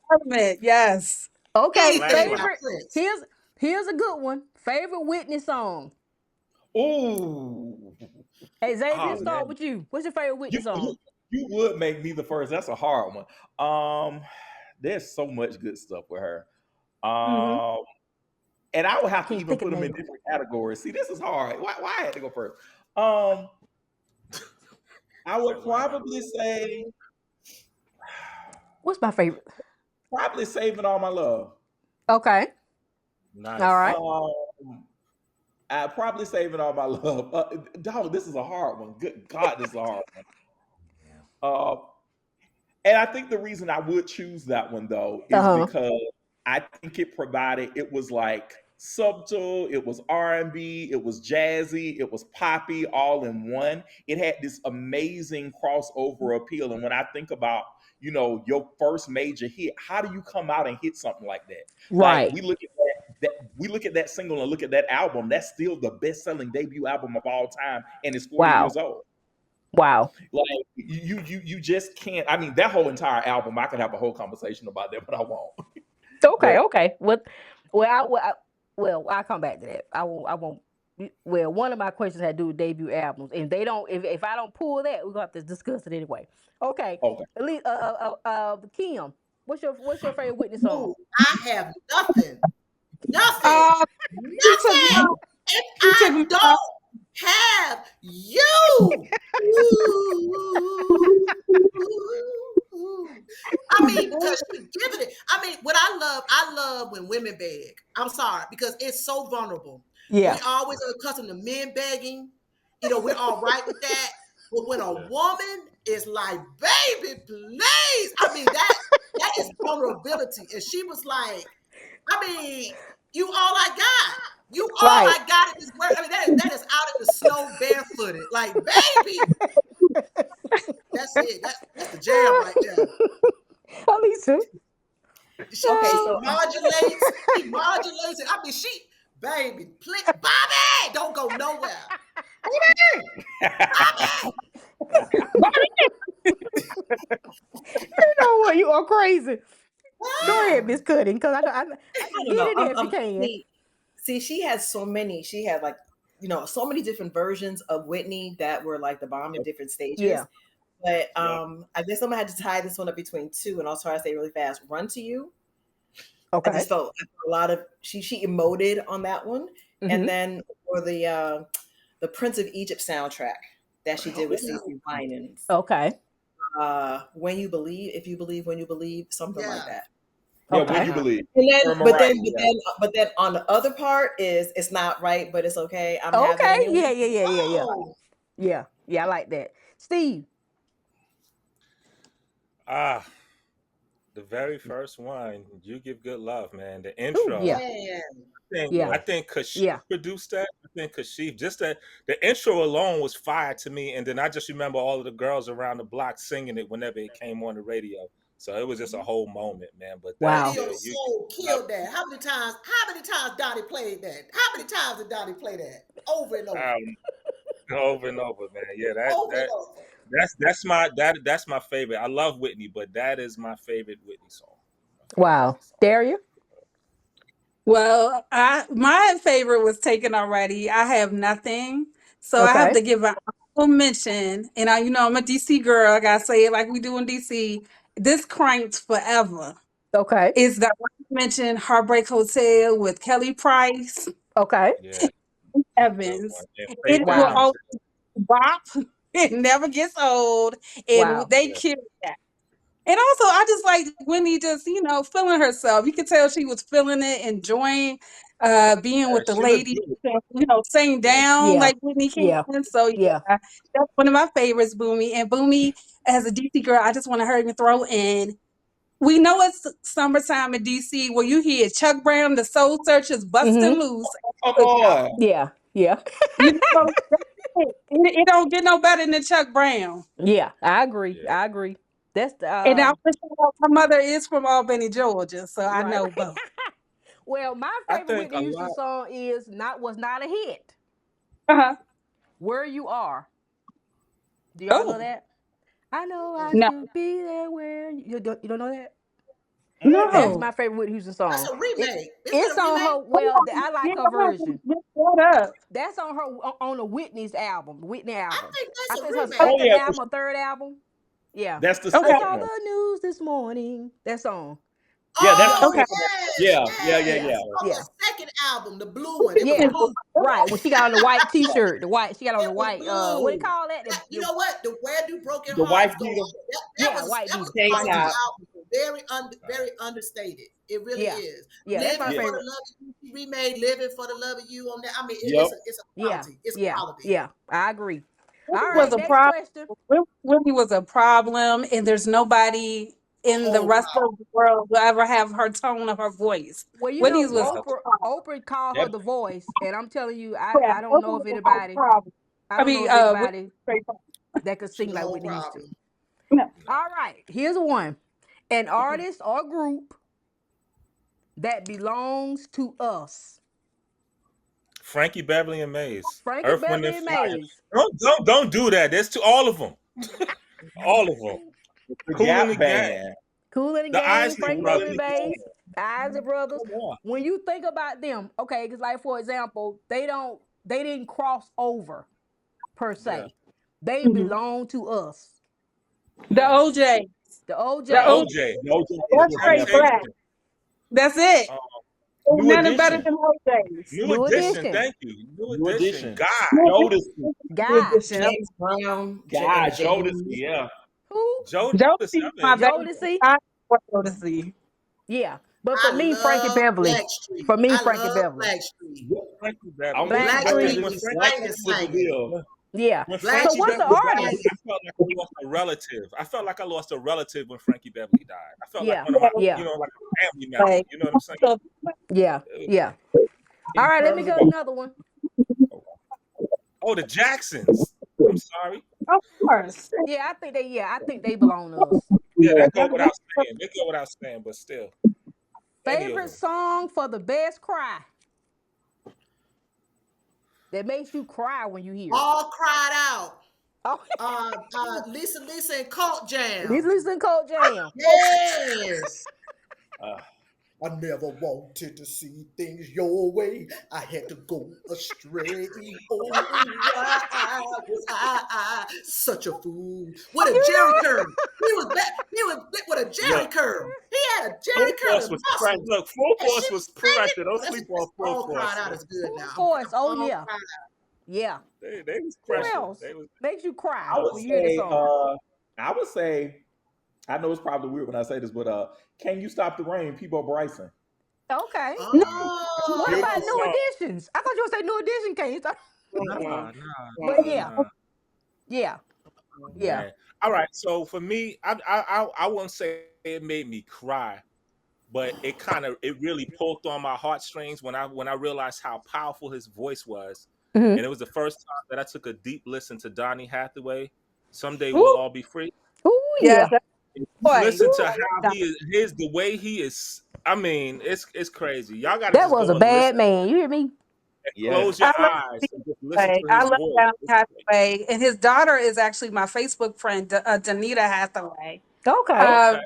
Parliament, yes. Okay, Anything by Flashlight. favorite. Prince. Here's a good one. Favorite Whitney song. Ooh. Hey Xavier, Oh let's start man. with you. What's your favorite Whitney You, song? you you would make me the first. That's a hard one. Um, there's so much good stuff with her. Hmm. Um, and I would have to Can't even think of put the them in name of it. different categories. See, this is hard. Why I had to go first? Um, I Say would wow. What's my favorite? probably saving all my love. Okay, all Nice. right. I probably saving all my love. Dog, this is a hard one. Good God, this is a hard one. Yeah. Uh, and I think the reason I would choose that one though Uh is huh. because I think it was like subtle, it was R&B, it was jazzy, it was poppy all in one. It had this amazing crossover appeal. And when I think about, your first major hit, how do you come out and hit something like that? Like Right. we look at that single and look at that album, that's still the best-selling debut album of all time, and it's 40 Wow. years old. Wow. Like you just can't. I mean, that whole entire album, I could have a whole conversation about that, but I won't. Okay. But Okay. Well, I'll come back to that. I won't. I won't. Well, one of my questions had to do with debut albums, and they don't. If I don't pull that, we're gonna have to discuss it anyway. Okay. okay, At least, Kim, what's your favorite Whitney Ooh, song? I have nothing. Nothing. Uh, you took my, Nothing. If you took I my, don't have you. Ooh, I mean, because she giving it. I mean, what I love when women beg. I'm sorry, because it's so vulnerable. We Yeah. always are accustomed to men begging. We're all right with that. But when a Yeah. woman is like, baby, please. I mean, that is vulnerability. And she was like, I mean, you all I got. You all Right. I got in this world. I mean, that is out in the snow barefooted. Like, baby, that's it. That's the jam right there. Alisa. She Okay, she so modulates. She modulates it. I mean, baby, please, Bobby, don't go nowhere. Bobby. You know what? You are crazy. Go ahead, Ah, Miss Cutting, because I I don't get know. in there if you can. See, she has so many. She had like, so many different versions of Whitney that were like the bomb in different Yeah. stages. But Yep. I guess I'm gonna have to tie this one up between two, and I'll try to say really fast. Run to You. I Okay. just felt a lot of she emoted on that one, and Mm-hmm. then for the Prince of Egypt soundtrack that she did with Stacey Winans. Okay. When You Believe, If You Believe, When You Believe, something like yeah. that. Yeah, when Okay. you believe. And then, Her Mariah. Yeah. but then on the other part is it's not right, but it's okay. I'm having Okay. anyway. Yeah. Yeah. Yeah. Yeah. Yeah. Oh, Yeah. Yeah. I like that. Steve. Ah, the very first one, "You Give Good Love," man. The Ooh. intro. Yeah. man. Yeah. I think Kashif Yeah. produced that. I think Kashif, just the intro alone was fire to me, and then I just remember all of the girls around the block singing it whenever it came on the radio. So it was just a whole moment, man. But that, Wow. yeah, Radio you Soul love killed that. How many times Dottie played that? How many times did Dottie play that? Over and over. over and over, man. Yeah, that Over and that over. that's my favorite. I love Whitney, but that is my favorite Whitney song. My favorite Wow. Whitney song. Daria. well, my favorite was taken already. I have nothing. So I have Okay. to give an honorable mention. And I'm a DC girl. I gotta say it like we do in DC. This cranked forever. Okay. is the mentioned Heartbreak Hotel with Kelly Price, Okay. Yeah, good one. Evans. And Faith It will Wow. always Washington. bop. It never gets old, and Wow. they Yeah. killed that. And also, I just like Whitney just, feeling herself. You could tell she was feeling it, enjoying being Yeah, with the she looked ladies, good. sing Yeah. down Yeah. like Whitney Yeah. can. So, Yeah. yeah, that's one of my favorites, Boomy. And Boomy, as a DC girl, I just want to hurry and throw in. We know it's summertime in DC where you hear Chuck Brown, the Soul Searchers busting Mhm. loose. Come Cookout. on. Yeah. Yeah. You know, that's it don't get no better than Chuck Brown. Yeah. I agree. Yeah. I agree. That's the And I my mother is from Albany, Georgia, so I right. know both. Well, my I favorite think Whitney a Houston lot. song is not was not a hit. Uh-huh. Where You Are. Do y'all know Oh, that? I know I no, should be there where you don't know that? That's no. my favorite Whitney Houston That's song. a remake. Isn't It's it a on remake? her. Come Well, on. I like Yeah, her I'm gonna version. look that up. That's on her on the Whitney's album, the Whitney I album. think I that's a think it's her remake. Oh second yeah, album or third album. Yeah. that's the I Okay, second saw one. the news this morning. That song. Yeah, that's the Oh okay. second one. yes, Yeah, yeah, yeah, Yeah. yes. yeah. On Yeah. the second album, the blue one. It was Yeah. blue. Right. When she got on the white Yeah. T-shirt, the white. She got on It the was white. What do you blue. call that? You know what? The Where Do Broken The wife Hearts Go beater On? Yeah, white That was beater. a Tank White powerful beater. top. album. Very understated. It really Yeah. is. Yeah. That's my Living Yeah. for the favorite. Love of You. She remade Living for the Love of You on that. I mean, Yep. it's a Yeah. quality. It's Yeah. quality. Yeah. I agree. All Whitney was right. a Next problem. question. Whitney was a problem, and there's nobody in the Whole rest problem. of the world who ever have her tone of her voice. Well, Whitney's was Wow. a Oprah called her That the voice, and I'm telling you, yeah, I don't know Oprah if was a whole anybody, problem. I I don't know mean, if Whitney anybody was a problem. that could She sing the like whole Whitney Houston. problem. No. All right, here's one: an artist or group that belongs to us. Frankie Beverly and Maze. Frankie Earth, Wind, Beverly and and Fire. Maze. Don't do that. There's two, all of them. All of them. the Cool in the Gap Gang. Band. Cool in the The Game, Isley Frankie Cool Beverly in and Brothers. the Maze, Gang. the Isley Brothers. Come on. When you think about them, okay, because like for example, they didn't cross over per Yeah. se. They Mhm. belong to us. The Yeah. OJ, The the The OJ. OJ, OJ. OJ that's is straight definitely black. Temptation. That's it. Uh, Ain't New nothing better Edition. than OJ's. New New Edition. Edition. Thank you. New New Edition. Edition. God. New Jodeci. Guy. edition. James Brown, God, Jodeci. James. Yeah. Who? Jodeci. Jodeci's I my mean, baby. Jodeci. I love Jodeci. Yeah. But for I me, Frankie love Beverly. Blackstreet. For me, I Frankie love Beverly. Blackstreet. Yeah. Frankie Beverly. I'm with you, Blackstreet. Blackstreet Bailey. When was Frankie singing, Blackstreet was the singing. deal. Yeah. when So Frankie Blackstreet what's the Beverly was died, artist? singing. I felt like I lost a relative. I felt like I lost a relative when Frankie Beverly died. I felt like Yeah. one of my, Yeah. like a family member. Like, You know what I'm saying? so, Yeah. Yeah. All In right, let me terms of go another one. Oh, the Jacksons. I'm sorry. of course. I think they belong to us. Yeah, Yeah, that go without saying. They go without saying, but still, any of Favorite them. song for the best cry that makes you cry when you hear it. all cried out. Oh, Lisa and Cult this Jam. listen Cold Jam. Yes. Uh, I never wanted to see things your way. I had to go astray. Oh, why was I such a fool? With a Jerry curl. He was back. He was back with a Jerry Look, curl. He had a Full Jerry curl Force and was trash. muscles. Look, Full And Force she was was singing. corrected. Don't That's sleep on Full all cried Force. out is good Full now. Force. Oh All yeah. cried Yeah. They was Who crushing. else They was. makes you cry I would when you hear the say, song? I know it's probably weird when I say this, but Can You Stop the Rain, People Bryson. Okay. out. What about Beautiful New Oh, song. Editions? I thought you would say New Edition. Can you stop? Nah, But yeah, nah. yeah, yeah. Man. All right. So for me, I wouldn't say it made me cry, but it really pulled on my heartstrings when I realized how powerful his voice was, Mm-hmm. and it was the first time that I took a deep listen to Donny Hathaway. Someday we'll Ooh, all be free. Oh yes, yeah. boy. Listen to I how love he is, the way he is. I mean, it's crazy. Y'all got to That just was a go and bad listen man. You hear me? and Yes. close your I love eyes and just listen Hathaway. to I his love voice. Down It's crazy. Hathaway, and his daughter is actually my Facebook friend, Danita Hathaway. Okay. Um, Okay.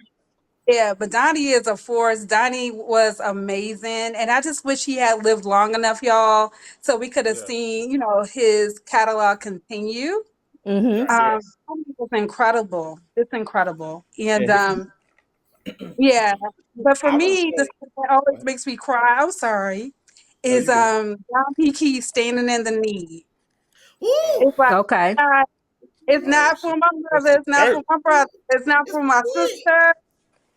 yeah, but Donnie is a force. Donnie was amazing, and I just wish he had lived long enough, y'all, so we could have Yeah. seen, his catalog continue. Mm-hmm. Yes. Donnie was incredible. It's incredible, and Yeah, um, Yeah. But for I would me, the say, song that always makes me cry, I'm sorry, no, is you good. John P. Key Standing in the Need. Woo! It's like Okay. God, it's Oh, not she for my that's mother, the it's not dirt. for my brother, it's not It's for for my me. sister,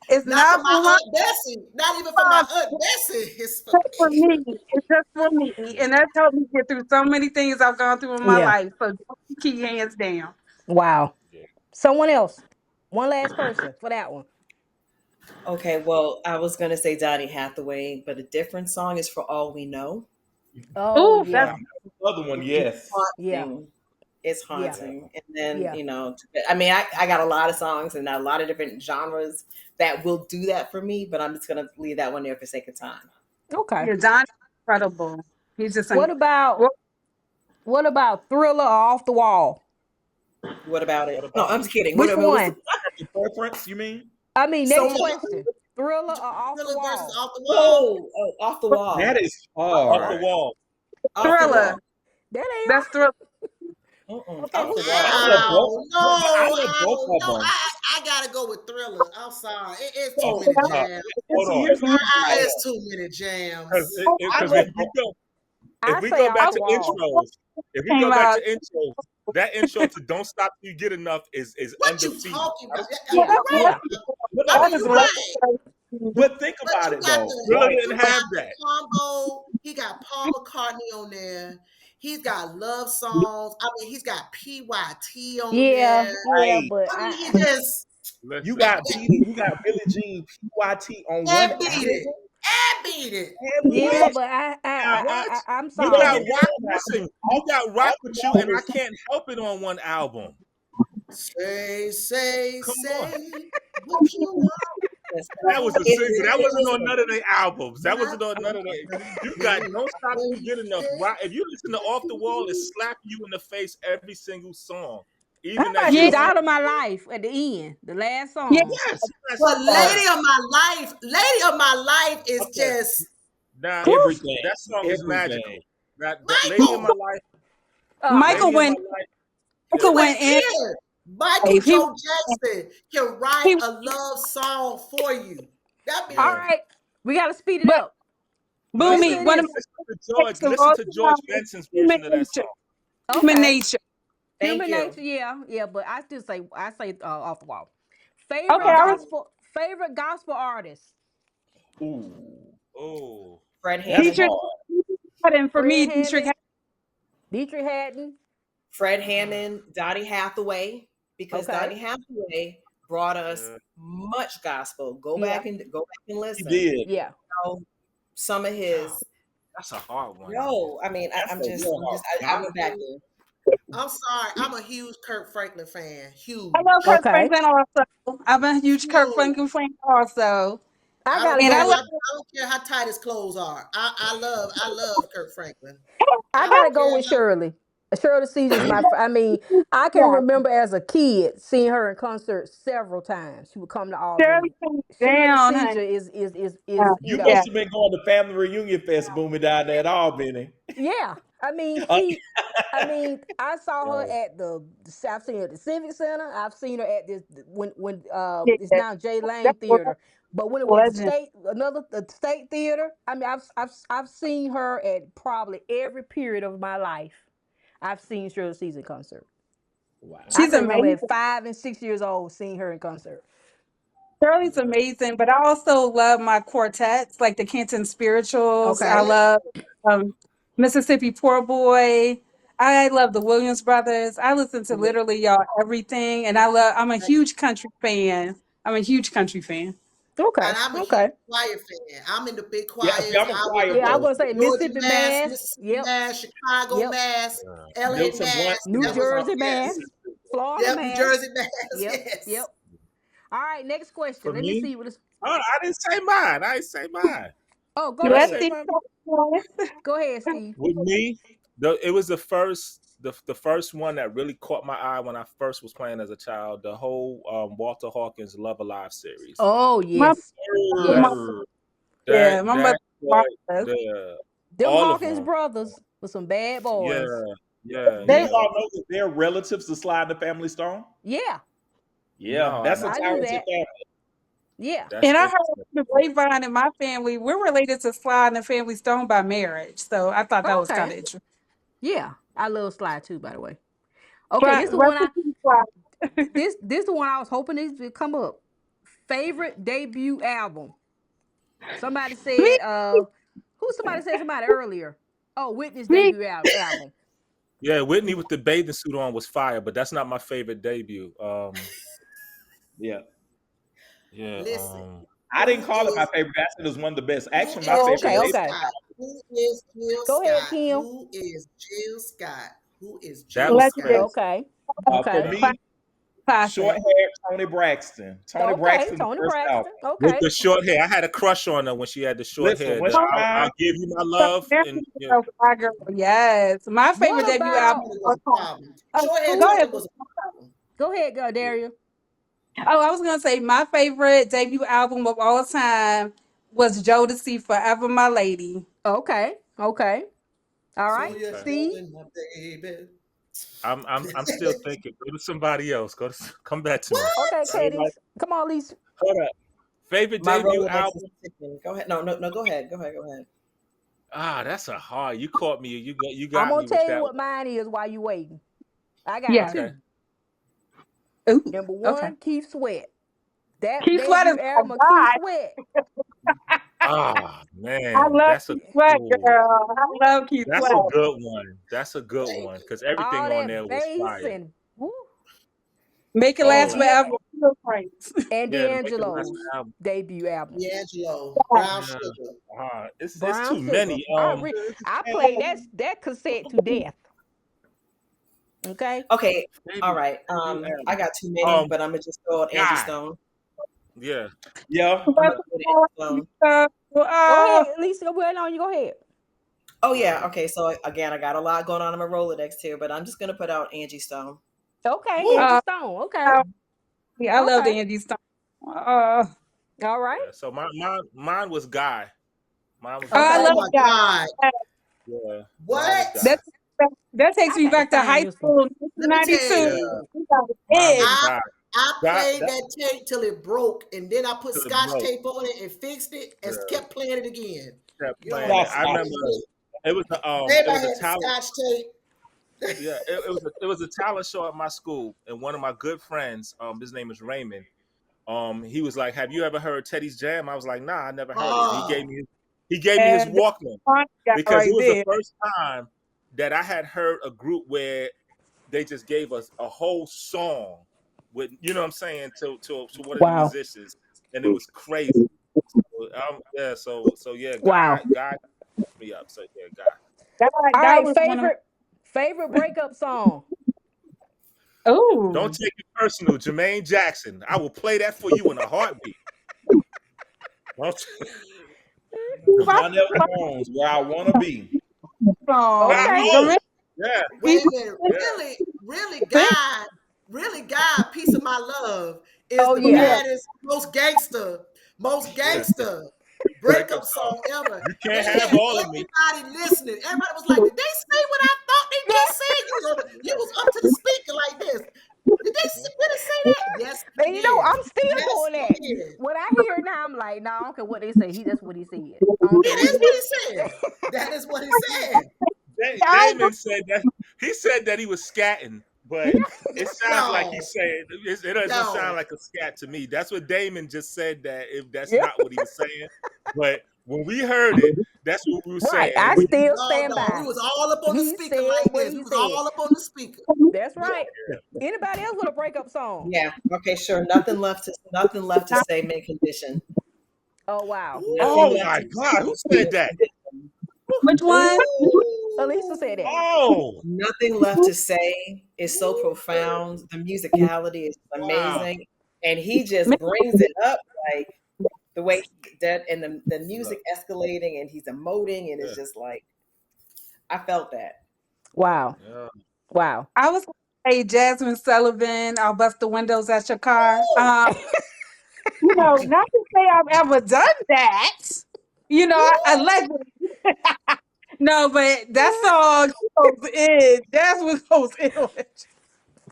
it's Not for not my for my Aunt Bessie. Not even for my mom, Aunt Bessie. It's for it's for me. me. It's just for me. And that's helped me get through so many things I've gone through in my Yeah. life. So John P. Key, hands down. Wow. Yeah. Someone else. One last person for that one. Okay, well, I was gonna say Donny Hathaway, but a different song is For All We Know. Oh Ooh, that's yeah. Another one, It's yes. Yeah. haunting. It's Yeah. Yeah. haunting. And then, Yeah. I mean, I got a lot of songs and a lot of different genres that will do that for me, but I'm just gonna leave that one there for sake of time. Okay. yeah, John's incredible. He's just What about well, what about Thriller or Off the Wall? What about What it? No, about I'm just kidding. Which What was the one? The preference, you mean? I mean, So next say question. Thriller or Off the Thriller versus Wall? Off the Wall. Off the That wall. is off the hard. wall? Off the Thriller. wall. That ain't That's Thriller. okay. Off Who the said I wall. love Thriller? both, Wow. No, but I love I both don't of know. them. I gotta go with Thriller. I'm sorry. It's too Okay, many no, jams. Hold see, on, here's the reason why. It's too many because jams. I because love if I we say go Off back I the to Wall. intros, if we came go back to out. intros, that intro to "Don't Stop Till You Get Enough" is What you undefeated. talking about? Well, Yeah. You're right. Yeah. but I no, mean, that is you're right. legendary. but think But about you it got though, the Thriller right? you didn't have got the that. combo. He got Paul McCartney on there. He's got love songs. I mean, he's got PYT on Yeah. there. Yeah. Right. But I mean, he just You Listen, got Beat you got Billie Jean PYT on one and beat it. album. And beat it. And Billie yeah. Jean what? But now. I What? I'm You Don't got sorry. get me rock. wrong Listen, now. you got rock Off the with you, wall and I is can't help it on one album. Come on, Say what you want. that was a single. That wasn't on Listen, none of their albums. That Not wasn't on none of their. You got "Don't Stop Till You Get Enough." Right? If you listen to "Off the Wall," it's slapping you in the face every single song, How even that about She's Yeah, song. Out of My Life at the end, the last yeah. song? Yes, yes, But Uh, yes. Lady of My Life is Okay. just Now Whew. everything. that song is Everything. magical. That "Lady of My Michael. Life," Oh, Michael "Lady of My went. Life." Michael Yeah, But went in. here, Michael He Joe Jackson can write he. a love song for you. That all means yeah. right. We got to speed it But up. Listen Boomy, to Listen, one of this. my favorites of Listen all to George time, Benson's Human version of that Nature. song. Human Okay. Nature. thank Human you. nature, yeah, yeah, but I say Off the Wall. Okay, Favorite I was Uh-huh. gospel artist. Ooh. Oh, Fred That's Hammond. Dietrich hard. Haddon for Fred me. Dietrich Hammond, Haddon. Dietrich Haddon. Fred uh, Hammond, Donny Hathaway, because Okay. Donny Hathaway brought us uh, much gospel. Yeah. Go back and He listen. did. Yeah. Know, some of oh, his. that's a hard one, man. Yo, I mean, That's a real hard. I went back there. I'm sorry. I'm a huge Kirk Franklin fan. I love Huge. Kirk Okay. Franklin also. I'm a huge Kirk Huge. Franklin fan also. I I don't gotta And care go I how love with I don't care how tight his clothes are. I love Kirk Franklin. I I I gotta don't go care with how Shirley. Shirley Caesar's my. I mean, I can yeah, remember as a kid seeing her in concert several times. She would come to Shirley Albany. came Shirley down, honey. Caesar Yeah, is You yeah. must have been going to Family Reunion Fest booming down there at Albany. yeah. I mean, I saw her Right. at I've seen her at the Civic Center. I've seen her at this when Yeah, it's now J Lane that's Theater. But when it a was legend. the state theater, I mean, I've seen her at probably every period of my life. I've seen Shirley Caesar concert. I She's Wow. can remember amazing. at 5 and 6 years old seeing her in concert. Shirley's amazing, but I also love my quartets, like the Canton Spirituals. I Okay. really love um, Mississippi Poor Boy. I love the Williams Brothers. I listen to literally y'all everything, and I'm a huge country fan. I'm a huge country fan. Okay. and I'm a huge Okay. choir fan. I'm in the big Yeah, see, choirs. I'm a I was choir Yeah, I in was person. gonna say Georgia Mississippi Mass, Mass. Mississippi Yep. Mass, Chicago Yep. Mass, Yeah. LA Milton Mass. New Brunson. That was Jersey yes. Mass. Florida Yep, New Mass. Jersey Mass. Yep. Yes. Yep. All right, next question. For Let me me, see what is. Oh, I didn't say mine. I didn't say mine. Oh, go Did I Let's say ahead. see. mine? Go ahead, Steve. With me, it was the first one that really caught my eye when I first was playing as a child. The whole Walter Hawkins Love Alive series. Oh My, yes, my yes. Err, yeah, my mother. That Marvelous. the Them all of Hawkins them. brothers were some bad Yeah, boys. yeah, do They you yeah. all know that they're relatives to Sly and the Family Stone? Yeah, Yeah, No, I that's a I never. knew talented that. family. Yeah. And I That's heard the grapevine in my family, we're related to Sly and the Family Stone by marriage. So I thought that was Okay. kind of interesting. Yeah. I love Slide too, by the way. Okay, But this the one I recipe Sly. this the one I was hoping this would come up. Favorite debut album. Somebody me, said somebody said somebody earlier. Oh, Whitney's me, debut album. yeah. Whitney with the bathing suit on was fire, but that's not my favorite debut. Yeah. Yeah. Listen, I didn't who call it my is favorite. I said it was one of the best. who Actually, my is Oh, favorite okay, Jill debut. okay. Scott? Who is Jill Go ahead, Scott? Kim. Who is Jill Scott? Who is That Jill was legendary Scott? crazy. Okay. For Okay. That- me, short classic. hair, Tony Braxton. Tony Okay. Braxton, the Tony first album. Braxton. with Okay. the short hair, I had a crush on her when she had the short Listen, hair. when The, she I'll died, give you my So love, there and you go, Fly Girl. Yes. My favorite What debut Short album about Tony was of a all time. problem. Short hair Go who? ahead. Tony was a problem. Go ahead, go Daria. Oh, I was gonna say my favorite debut album of all time was Jodeci Forever My Lady. Okay. Okay. All So right. you're okay. Steve. going, my baby. I'm still thinking. Go to somebody else. Come back to me. Okay, What? Anybody? Katie. Come on, Lisa. Hold up. Favorite My debut Rolodex is album? ticking. Go ahead. No, no, no. Go ahead. Go ahead. Go ahead. That's a hard. You caught me. You I'm got gonna me with tell you that what one. mine is while you waiting. I got Yeah. Okay. two. Ooh. Number Okay. one, Keith Sweat. That Keith Sweat is debut my album of Keith guy. Sweat. Ah, I man, love that's a Keith Sweat, cool. girl. I love Keith That's Sweat. a good one. That's a good Thank one you. because everything All on that there was bass fire. and woo. Make it And last All that. D'An- forever. Real Prince. and Yeah, to make it last D'Angelo's album. debut album. D'Angelo, Brown Yeah. Sugar. It's Brown too Sugar. many. I played that cassette to death. Okay. Okay. All Maybe right. debut I album. got too many, Um, but I'm gonna just throw out Angie Guy. Stone. Yeah. yeah. I'm gonna put Angie Stone. Go Oh, ahead, Lisa. Well, no, you go ahead. Oh Yeah. yeah. Okay. So again, I got a lot going on in my Rolodex here, but I'm just gonna put out Angie Stone. Okay, Woo! Angie uh, Stone. Okay. yeah, I love Okay. the Angie Stone. Uh, All right. Yeah. So mine was Guy. Mine was I Okay. Oh love Guy. my that. God. Yeah. Mine was What? Guy. That, that takes I me got to back to find high this one. school, Let me tell 1992. Yeah. you. We got Mine was big. I Guy. I Guy played that that tape till it broke, and then I put to the scotch broke. tape on it and fixed it and Yeah. kept playing it again. Kept You don't playing it. Y'all I stop understand remember it. this. it Everybody was a had the talent. scotch tape. Yeah, it was a talent show at my school, and one of my good friends, his name is Raymond. He was like, "Have you ever heard Teddy's Jam?" I was like, "Nah, I never heard it." And Oh, he gave me his And that's Walkman one guy because it right was the there. first time that I had heard a group where they just gave us a whole song with, you know what I'm saying, to one of the Wow. musicians, and it was crazy. Yeah, so yeah, Wow. guy hooked me up. So yeah, guy. All That right. was one of Favorite breakup song. Don't oh, take it personal, Jermaine Jackson. I will play that for you in a heartbeat. Don't my Jonell Jones, where I wanna be. Okay. song. oh yeah, wait a minute. yeah, Really, God, Piece of My Love is Oh the yeah. Yeah. baddest, most yeah. gangster Breakup breakup song. song ever. You They can't have had all of me. everybody listening. Everybody was like, "Did they say what I thought they just said?" You was up to the speaker like this. Did they really say that? Yes, they And did. I'm still Yes, doing they that. did. When I hear it now, I'm like, no, I don't care what they say. That's what he said. I don't care It what is he what he said. That is what he said. I Damon said that he said that he was scatting, but it sounds like he No, said it doesn't sound no. like a scat to me. That's what Damon just said. That if that's Yeah. not what he was saying, but when we heard it, that's what we were Right. saying. And I we, still No, stand no, we by. was all up on the He speaker said like what this. We he was said. all up on the speaker. That's Yeah. right. Anybody else with a breakup song? Yeah. Okay. Sure. Nothing left to say. Mint condition. Oh wow. Nothing oh Ooh, left my to God, who say. said Mint that? condition. which one? Elisa said that. ooh, Oh Nothing left to say. Is so profound. The musicality is wow, amazing, and he just brings it up like the way that and the music escalating, and he's emoting, and yeah, it's just like I felt that. Wow. yeah. Wow. I was gonna say Jasmine Sullivan. I'll bust the windows at your car. Not to say I've ever done that. Allegedly. No, but that song goes in. Jasmine goes in.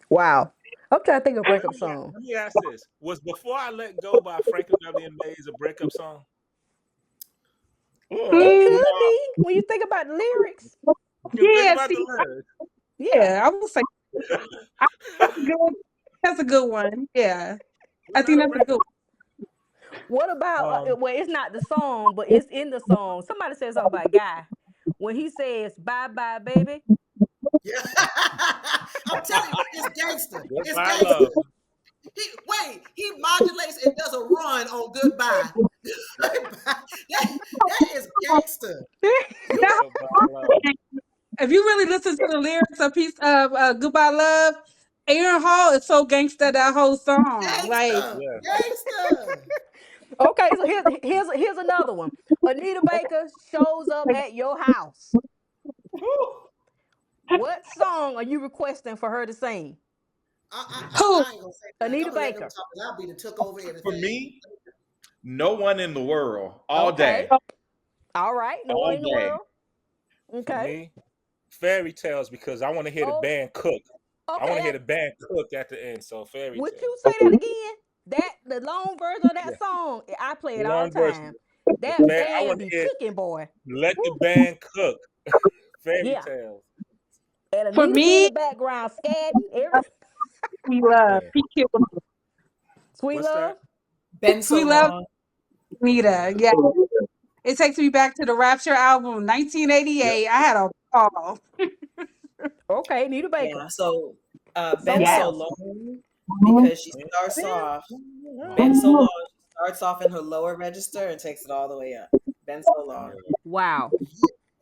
Wow. I'm trying to think of a Let breakup me, song. let me ask this: was "Before I Let Go" by Frankie Beverly and Mays a breakup song? It Mm, could No, be when you think about the lyrics. You think yeah, about see, the lyrics. Yeah. yeah, I will say I, that's a good. That's a good one. Yeah, Was I that think a that's a good breakup? What about Um, well, it's not the song, but it's in the song. Somebody said something about Guy when he says "Bye bye, baby." Yeah. I'm telling you, it's gangster. It's Goodbye, gangster. love. He modulates and does a run on goodbye. that is gangster. You one. Goodbye, love. If you really listen to the lyrics of piece of "Goodbye Love," Aaron Hall is so gangster that whole song. Like, gangster. Yeah. Gangster. Okay, so here's another one. Anita Baker shows up at your house. What song are you requesting for her to sing? who? I ain't gonna say nothing. Anita I'm gonna let them Baker. talk. I'll be the took over for everything. me, no one in the world, all Okay. day, All right. No one all in the day. world. For Okay. me, fairy tales because I want to hear the Oh, band cook. I want to hear okay. the band cook at the end. So fairy Would you tales. say that again? That the long version of Yeah. that song, I play The it all long the version. time. That I band want to be hear cooking, boy. let the Woo. band cook. Fairy Yeah. tales. And For Anita be in me, the background scatting every we love Yeah. PQ. sweet What's love. that? Been We so love long. Anita. Yeah. Yeah, it takes me back to the Rapture album, Yep. 1988. I had a ball. Okay, Anita Baker. Yeah. So Been Someone Yeah. So else. Long, because she starts Yeah. off Been So Long, she starts off in her lower register and takes it all the way up. Been So Long. Wow.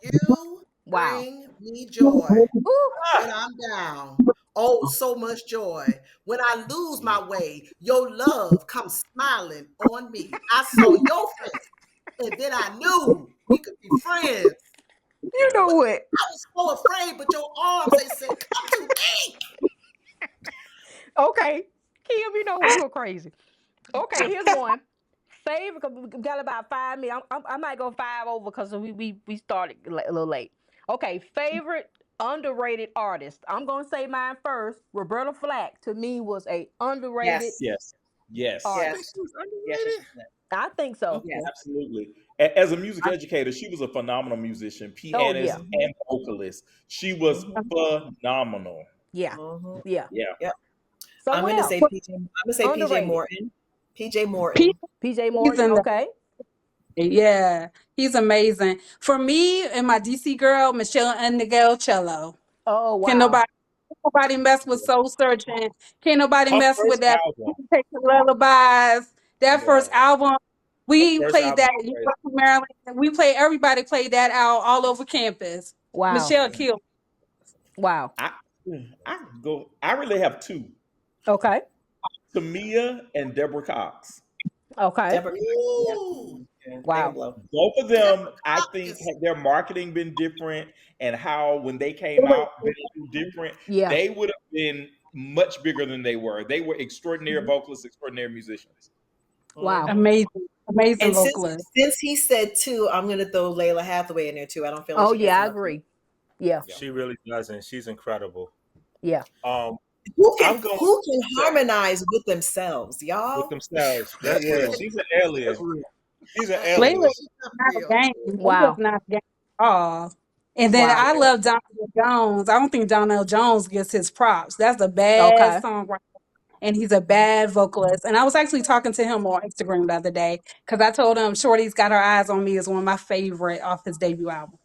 You Wow. bring me joy Woo. when I'm down. Oh, so much joy. When I lose Yeah. my way, your love comes smiling on me. I saw your face, and then I knew we could be friends. You know what? I was so afraid, but your arms, they said, come to me. Okay. Kim, you know what? You're crazy. Okay, here's one. Favorite, 'cause we got about 5 minutes. I might go five over because we started a little late. Okay, favorite underrated artist. I'm gonna say mine first. Roberta Flack to me was a underrated Yes. Yes, yes, You think Yes. artist. she was Yes, yes, underrated? yes. I think so. Yes. Yes. absolutely. As a music educator, she was a phenomenal musician, Oh yeah, pianist, Mm-hmm. and vocalist. She was Mm-hmm. phenomenal. yeah, Mm-hmm. yeah. Yeah. Yep. I'm Someone gonna else say PJ. I'm gonna say PJ underrated. Morton. PJ P- Morton. PJ He's Morton. in the Okay. yeah, he's amazing. For me and my DC girl, Michelle and Cello. Oh Can wow, nobody mess with Soul Searching? Can't nobody Her mess with first that album. Take the Lullabies? That Yeah. first album, Her we first played album that was in crazy. University of Maryland. We played everybody played that out all over campus. wow, Michelle killed. wow. I I really have two. Okay, Tamia and Deborah Cox. okay. Deborah Cox. Yeah. Ooh, Yeah. They can Wow, blow. Both of them, Deborah I Cox think, is had their marketing been different and how when they came out been a little different, yeah, they would have been much bigger than they were. They were extraordinary Mm-hmm. vocalists, extraordinary musicians. wow. Mm-hmm. Amazing And since vocalist. since he said two, I'm gonna throw Layla Hathaway in there too. I don't feel like Oh she gets yeah, I enough. agree. Yeah, Yeah. She really doesn't. She's incredible. yeah. Um, Who I'm can going who can to harmonize with themselves, with y'all? themselves. That's Yeah. real. She's an That's alien. real. She's an Layla alien. is she's not not a real. game. Layla's Wow, not a game at all. And then wow. I love Donell Jones. I don't think Donell Jones gets his props. That's a bad Okay, songwriter. And he's a bad vocalist. And I was actually talking to him on Instagram the other day because I told him Shorty's Got Her Eyes on Me is one of my favorite off his debut album.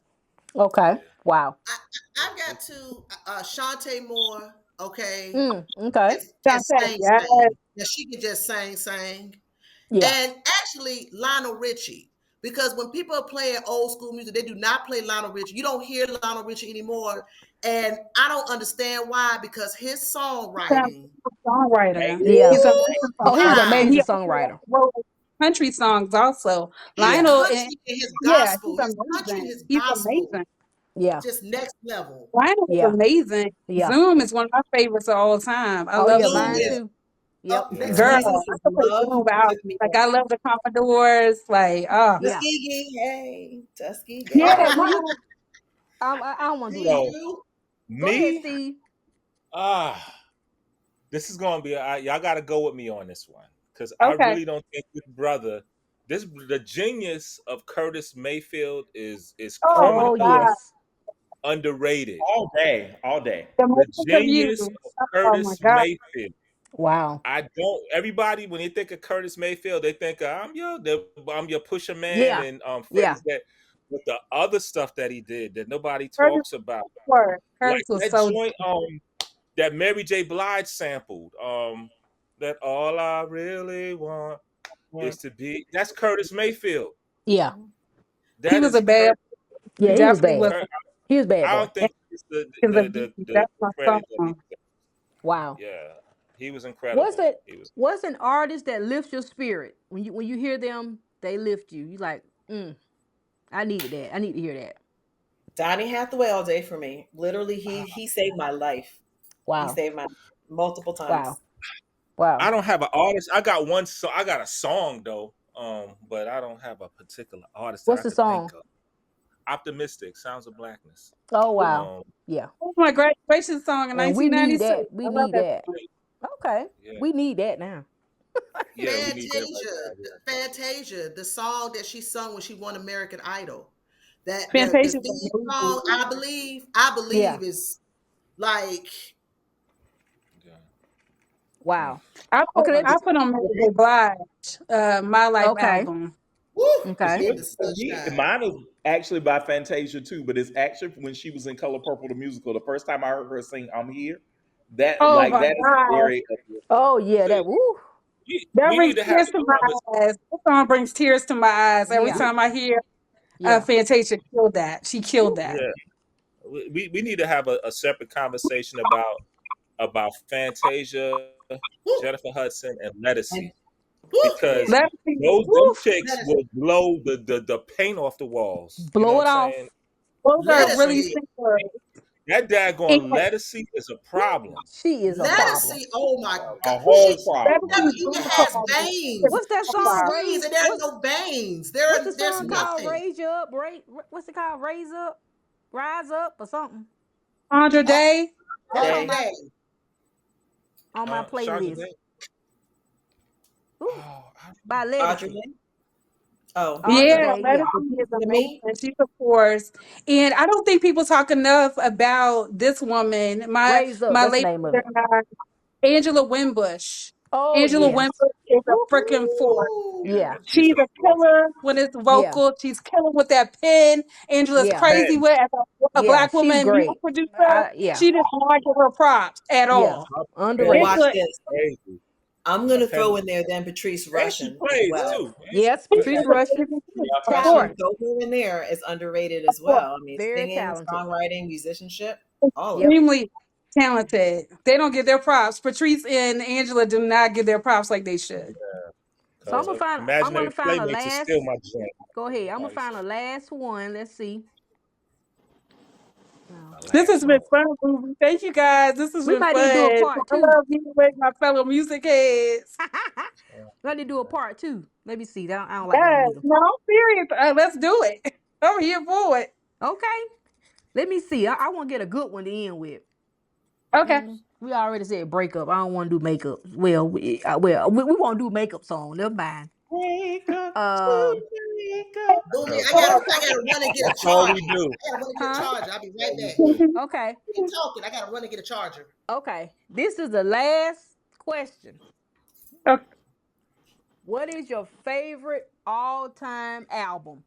okay. Yeah. Wow. I've got to Shantae Moore, okay, Okay. can Shantae, sing, yes, sing. Now she can just sing. Yeah. And actually Lionel Richie, because when people are playing old school music, they do not play Lionel Richie. You don't hear Lionel Richie anymore, and I don't understand why. Because his he's songwriting, a songwriter. Yeah. He's a ooh, amazing Oh, he's an songwriter. my, And he amazing also songwriter. wrote country songs also. his Yeah. Lionel, country and his yeah, he's gospel, his country and amazing. his He's gospel, amazing. Yeah. just next level. Lionel is Yeah. amazing. Yeah. Zoom is one of my favorites of all time. I Oh love yeah, Zoom mine Zoom. is too. Yep. up Yeah. next Girl, level. Jesus I is could play love Zoom out. took me Like there. I love the Commodores. Like, Yeah. Tuskegee, hey, yeah, Tuskegee. my I don't want to do that. So You, Go ahead, me, Steve. ah, this is gonna be y'all got to go with me on this one because I Okay. really don't think this brother, the genius of Curtis Mayfield is Oh my Oh criminally God. yes. underrated. All day, all day. The The Matrix of You. genius of Oh my Curtis God. Mayfield. Wow. I don't. Everybody when they think of Curtis Mayfield, they think I'm your Pusher Man Yeah. and Yeah. phrases that. But the other stuff that he did that nobody Curtis talks about, was like Curtis was that so joint that Mary J. Blige sampled, that all I really want is to be. That's Curtis Mayfield. Yeah. he That was is a bad. Kurt. He Yeah, he was definitely bad. was. Kurt He was bad I boy. don't think it's Because of Beat. the That's my credit that he. song. Wow. Yeah, he was What's incredible. it? He was. What's an artist that lifts your spirit when you hear them? They lift you. You like, I needed that. I need to hear that. Donnie Hathaway all day for me. Literally, he saved my life. He Wow. saved my multiple Wow. times. Wow. I don't have an artist. I got one. So I got a song though. But I don't have a particular artist that What's I the could think song? of. Optimistic, Sounds of Blackness. Oh wow. Um, Yeah. Oh, my graduation song in And we need 1996. that. We I love need that that. song. Okay. yeah, We need that now. yeah, we need that right Fantasia, now. Yeah. Fantasia, the song that she sung when she won American Idol. That the Fantasia was theme amazing. song, I believe Yeah. is like Yeah. Mm. Wow. I put Okay. I put on Mary J. Blige, My Life Okay. album. woo, It's Okay. in good the For me, sunshine. mine is actually by Fantasia too, but it's actually when she was in Color Purple the musical. The first time I heard her sing "I'm Here," Oh my that is God. very uplifting. Oh yeah. So That. Woo. That we need brings to have tears to my eyes. That song brings tears to my eyes every Yeah. we, time I hear Yeah. Fantasia killed that. She killed that. yeah we need to have a separate conversation about Fantasia, Woo, Jennifer Hudson, and Lettucey And woo, because yeah, Let me, them woo, chicks let us, will blow the paint off the walls. You know Blow what it I'm saying? off. those let are us really Lettucey, see. singers. that And daggone Lettucey is a problem. She is a Let us problem. see. Oh my God. A whole She problem. never Legacy even has Boulevard is veins. What's that She song? far. sings Raise. and there are What's no veins. what's the There's song Yeah. called? nothing. Raise you up. What's it called? Raise up. Rise up or something. Sandra A- Day. That's Audrey day. Day. on my Chandra playlist. Day. Ooh, Oh, by Audrey Lettucey. Day. Oh, Audrey Yeah, Day. Yeah. Legacy is to amazing. me, She's a force. And I don't think people talk enough about this woman, Raise up. my That's the late name of it. sister, Angela Winbush. Oh Angela yes. Winbush is Woo. a freaking force. Ooh. Yeah. yeah, she's She's a a force. killer when it's Yeah. vocal. She's killing with that pen. Angela's Yeah. crazy Pen. with as a Yeah. black She's woman music great. producer. Yeah. She does not give her props at Yeah. all. Her but pen watch Underrated. Angela, this. crazy. I'm Her gonna pen throw is in there then Patrice and she Rushen as plays well. too. And she Yes. she's Patrice plays. Russian. underrated, of Catch Talent. and course. throw her in there is underrated Of as course. well. I mean, Very singing, talented. songwriting, musicianship, all of Yep. it. Extremely talented. They don't get their props. Patrice and Angela do not get their props like they should. So I'm Because gonna find. I'm Imaginary gonna find a Playmates is still last. my jam. Go ahead. I'm gonna Everybody find say a last one. Let's see. my No. This has last been one. fun, Ruby. Thank you guys. This has We been might need to do a fun. part I two. love being with my fellow music heads. We might need to do a part two. Let me see. I don't like that one Yes, either. no, I'm serious. Let's do it. I'm here for it. Okay. Let me see. I want to get a good one to end with. Okay. We already said breakup. I don't want to do makeup. Well, we won't do makeup song. Never mind. Wake up Uh, to wake up. Boomy, So I gotta run and get a that's all we charger. do. I gotta run and get a huh? charger. I'll be That's right all we back. do. Okay. Keep talking. I gotta run and get a charger. Okay. This is the last question. Okay. What is your favorite all-time album?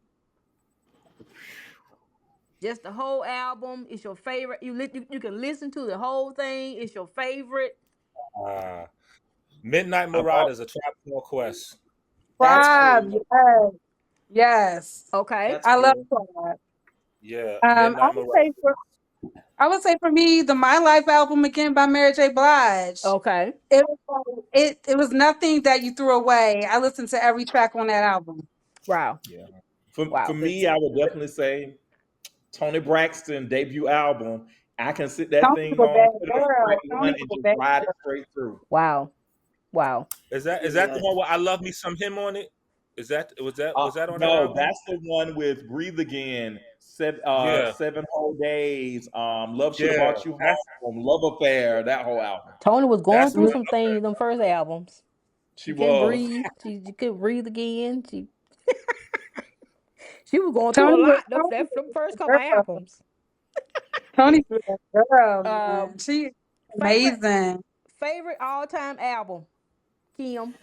Just the whole album is your favorite. You can listen to the whole thing. It's your favorite. Uh, Midnight I'm all, Marauders, A Tribe Called Quest. That's Rob, cool. yes. Yes. Okay. That's I love cool. that. Yeah, I Midnight would say Marauders. for me, the My Life album again by Mary J. Blige. Okay. It was nothing that you threw away. I listened to every track on that album. Wow. Yeah. for Wow. The me, I would definitely say Tony Braxton debut album. I can sit that Tony thing was a on, bad put it on track girl. one, Tony and was a just bad ride it girl. straight through. Wow. Wow. Is that the yeah. one where I Love Me Some Him on it? Was that on that No, album? that's the one with "Breathe Again," Yeah, 7 Whole Days. Love Should Have yeah. Brought You Home, Love Affair, that whole album. Tony was going That's the through one. some things them first albums. She She couldn't was. breathe. She couldn't breathe again. She was going through a Tony was lot. Them first couple girl. albums. Tony was a girl, man. Um, She favorite amazing. favorite all time album, Kim.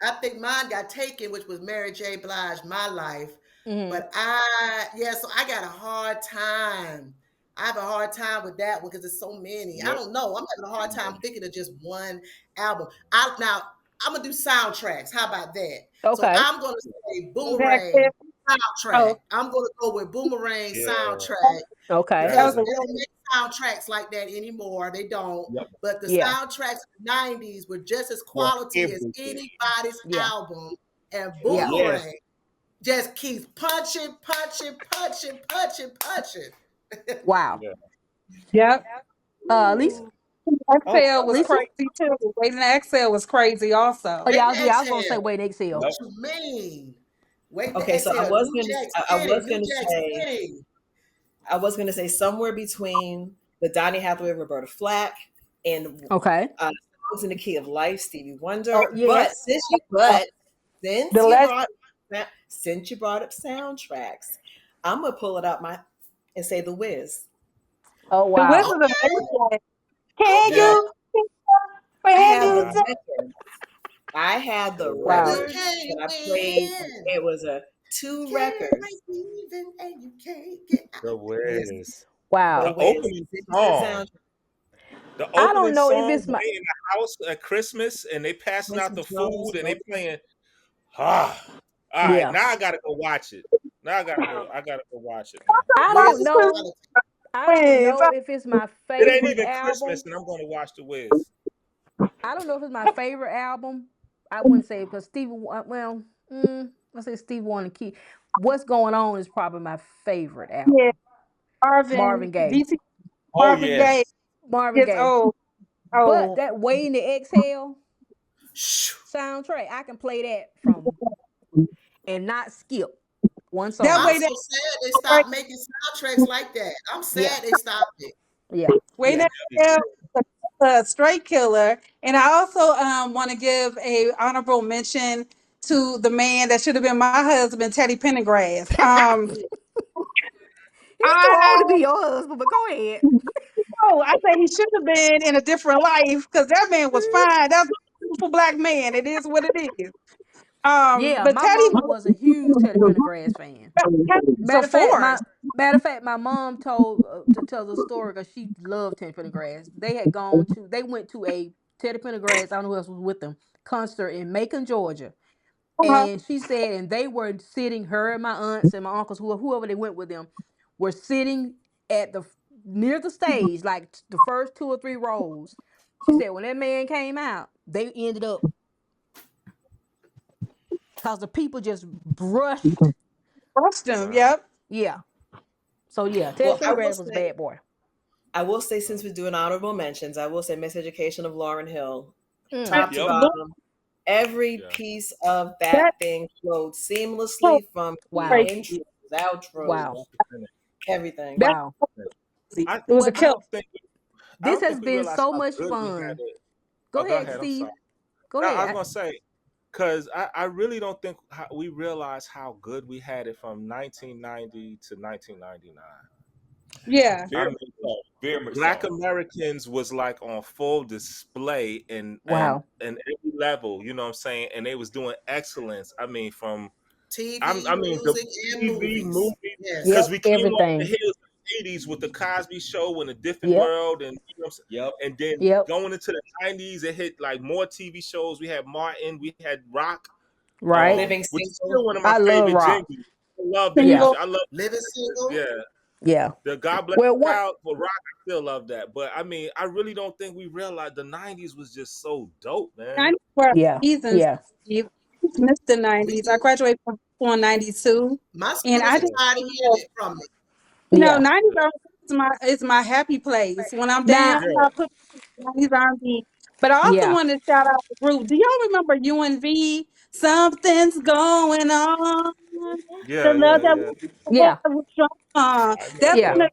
I think mine got taken, which was Mary J. Blige, My Life. Hmm. But so I got a hard time. I have a hard time with that one because there's so many. I Yep. don't know. I'm having a hard time thinking of just one album. I'm gonna do soundtracks. How about that? So Okay. I'm gonna say That clip. Boomerang Oh, soundtrack. I'm gonna go with Boomerang Yeah. soundtrack Okay. that because was Yeah. a they real don't make soundtracks like that anymore. They don't. Yep. But the Yeah. soundtracks of the 90s were just as For quality as everything. anybody's Yeah. album. And Yeah. Yes. Boomerang just keeps punching, punching, punching, punching, punching. Wow. Yeah. yep. Lisa. Oh, Exhale was Lisa. crazy too. Waiting to Exhale was crazy Oh also. Wait yeah. to I was gonna say exhale. wait exhale. yep. What you mean? Wait to Okay, so exhale. New Jack I City, was New gonna Jack say, City. somewhere between the Donny Hathaway, Roberta Flack, and Okay. Songs in the Key of Life, Stevie Oh Wonder. But yes. since The you legend. brought soundtracks, I'm gonna pull it out and say The Wiz. Oh The wow. Wizard of Okay, Waverly. Can Yeah. okay. you I brand have new the Yeah. record. I had the Wow. You record can't that I played. win. It was a two Can't break records. even and you can't get out. The Yes, Wiz. The Wow. The Wiz. opening 50 Cent song. soundtrack. The I don't opening know if song it's when my. they in the house at Christmas and they passing Play out some the drums. food and they Go. playing. Ah, all right. Yeah. Now I gotta go watch it. Now I gotta go. I gotta go watch it, man. I Wiz don't is know. quality. I don't Wiz. know if it's my It ain't favorite even Christmas, album. and I'm gonna watch the Wiz. I don't know if it's my favorite album. I wouldn't say because Stevie. Well, I say Stevie Wonder Key. What's going on is probably my favorite Yeah, album. Marvin, Marvin Gaye. DC Oh Marvin yes. Gaye Marvin gets Gaye. old. But Oh, that Waiting to Exhale Shh. soundtrack, I can play that from and not skip one that song. I'm way so that sad they stopped making soundtracks like that. I'm Yeah. sad they stopped it. Yeah. way Yeah. that straight killer. And I also want to give a honorable mention to the man that should have been my husband, Teddy Pendergrass. He's too old I to be your husband, but go ahead. I say he should have been in a different life because that man was fine. That's a beautiful black man. It is what it is. Yeah, But my Teddy mama was a huge Teddy Pendergrass fan. was a Matter of fact, force. my mom told to tell the story because she loved Teddy Pendergrass. They went to a Teddy Pendergrass. I don't know who else was with them concert in Macon, Georgia, Uh-huh. and she said, and they were sitting. Her and my aunts and my uncles, whoever they went with them, were sitting at the near the stage, like the first 2 or 3 rows. She said when that man came out, they ended up because the people just brushed. Trust him. Wow. Yep. Yeah. So yeah, Teddy Well, Pendergrass was a bad boy. since we're doing honorable mentions, I will say Miseducation of Lauryn Hill, Mm. top to Yep. bottom. Every Yeah. piece of That that thing flowed was seamlessly from the Wow. crazy. intros, outros, Wow. everything. That Wow. was crazy. I It was a Well, I killer. this don't has think we been realize so how much good we had fun. it. Go Oh, go ahead, ahead. I'm Steve. sorry. Go No, I was ahead. gonna say because I really don't think we realize how good we had it from 1990 to 1999. Yeah. I Very mean, much so. Very much Black so. Americans was like on full display in Wow. every level. You know what I'm saying? And they was doing excellence. I mean, from TV, I mean the music, and TV movies. movies Yes. because Yep. we came off the Everything. heels of the 80s with the Cosby Show and a different Yep. world, and you know what I'm Yep. saying? And then Yep. going into the 90s, it hit like more TV shows. We had Martin, we had Rock, Right. Living which is Single. still one of my I love favorite rock. jingles. I love that. Yeah. Single. I love Living single. yeah. Yeah. The God Bless Well, the one. Child for Rock, I still love that. But I mean, I really don't think we realized the 90s was just so dope, man. 90s were Yeah. seasons. Yeah. Steve. I missed the We 90s. I do. graduated from school in 92. My And I students just, are tired of hearing it from me. Yeah. 90s is my happy place. When I'm down, Now, Yeah. I put 90s R&B. But I also Yeah. want to shout out the group. Do y'all remember UNV? Something's going on. The Yeah, love yeah, that yeah. we Yeah. had was strong. I remember That Yeah. them.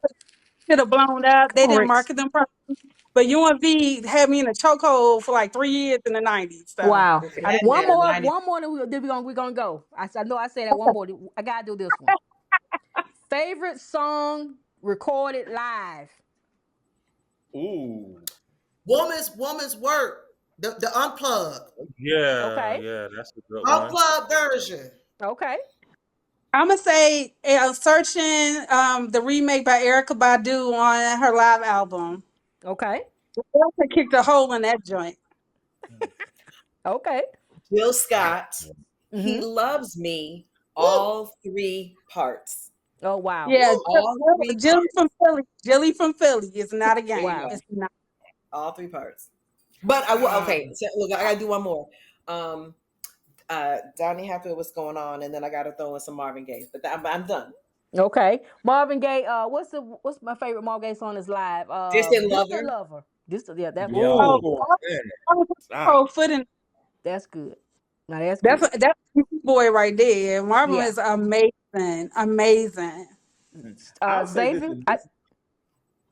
should have blown up. They didn't Correct. market them properly. But UNV had me in a chokehold for like 3 years in the 90s. So Wow. If it I just hadn't want One been to the more, 90s, one more, then we gonna go. I know I said that one more. I gotta do this one. Favorite song recorded live. Ooh. woman's work, the Yeah, Okay. yeah, that's a good one. unplugged version. Okay. I'm gonna say searching the remake by Erica Badu on her live album. Okay. Erica kicked a hole in that joint. Okay. Jill Scott, Mm-hmm. He Loves Me, Woo. all three parts. Oh wow. Yeah, Woo, all three Jilly parts. from Philly. Jilly from Philly is not a There you game. go. Wow. It's not. All three parts. But I will. Okay, so look, I gotta do one more. Um, Donnie Hathaway, what's going on? And then I gotta throw in some Marvin Gaye. But I'm done. Okay. Marvin Gaye. What's my favorite Marvin Gaye song is live? Distant Distant Lover. Lover. Yeah, that was Yeah. Oh, good. Oh man, I was stop. cold foot in. That's good. Now that's That's good. that's a boy right there. Marvin Yeah. is amazing, amazing. I'll say this Xavier, and this.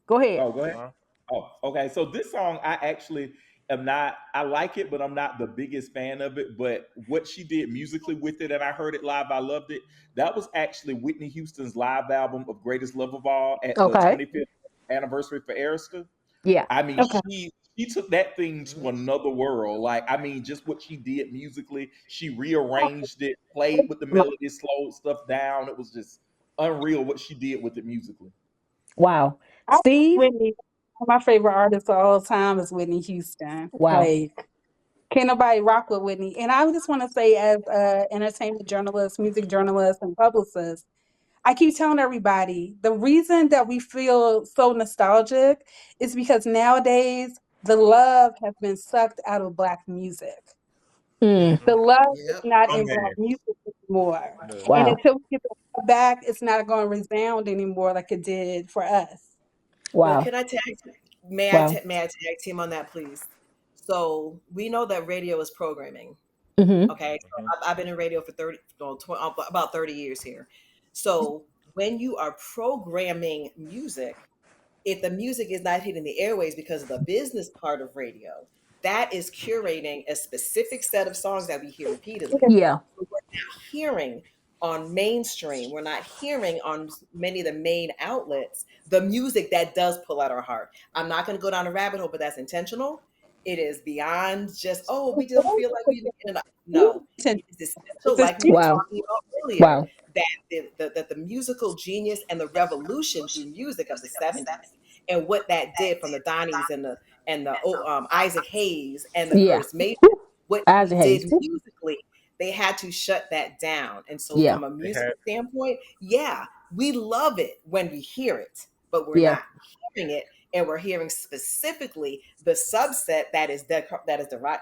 go ahead. Oh, go ahead. Huh? Oh, okay. So this song, I actually am not. I like it, but I'm not the biggest fan of it. But what she did musically with it, and I heard it live, I loved it. That was actually Whitney Houston's live album of Greatest Love of All at the Okay. 25th anniversary for Arista. Yeah. I mean, Okay. she took that thing to another world. Like, I mean, just what she did musically, she rearranged it, played with the melody, slowed stuff down. It was just unreal what she did with it musically. Wow. I Steve. Whitney. My favorite artist of all time is Whitney Houston. Wow. Like, can't nobody rock with Whitney. And I just want to say, as a entertainment journalist, music journalist, and publicist, I keep telling everybody the reason that we feel so nostalgic is because nowadays the love has been sucked out of Black music. Mm. Mhm. The love is Yep. not Oh in Black man. music anymore. No. And Wow. until we get the love back, it's not going to resound anymore like it did for us. Well, Wow. can I tag? Wow. May I tag team on that, please? So we know that radio is programming. Mm-hmm. Okay, so Mhm. I've been in radio for 30, no, about 30 years here. So when you are programming music, if the music is not hitting the airways because of the business part of radio, that is curating a specific set of songs that we hear repeatedly. Yeah. But we're not hearing on mainstream, we're not hearing on many of the main outlets the music that does pull at our heart. I'm not going to go down a rabbit hole, but that's intentional. It is beyond just, oh, we don't feel like we, no, it is essential, It's a like we were Wow. talking about earlier, Wow. that the musical genius and the revolution through music of the 70s and what that did from the Donnies and the Isaac Hayes and the Yeah. Curtis Mayfield, what he Isaac did Hayes. musically, they had to shut that down. And so, Yeah. from a They music had standpoint, yeah, we love it when we hear it, but we're Yeah. not hearing it, and we're hearing specifically the subset that is the right.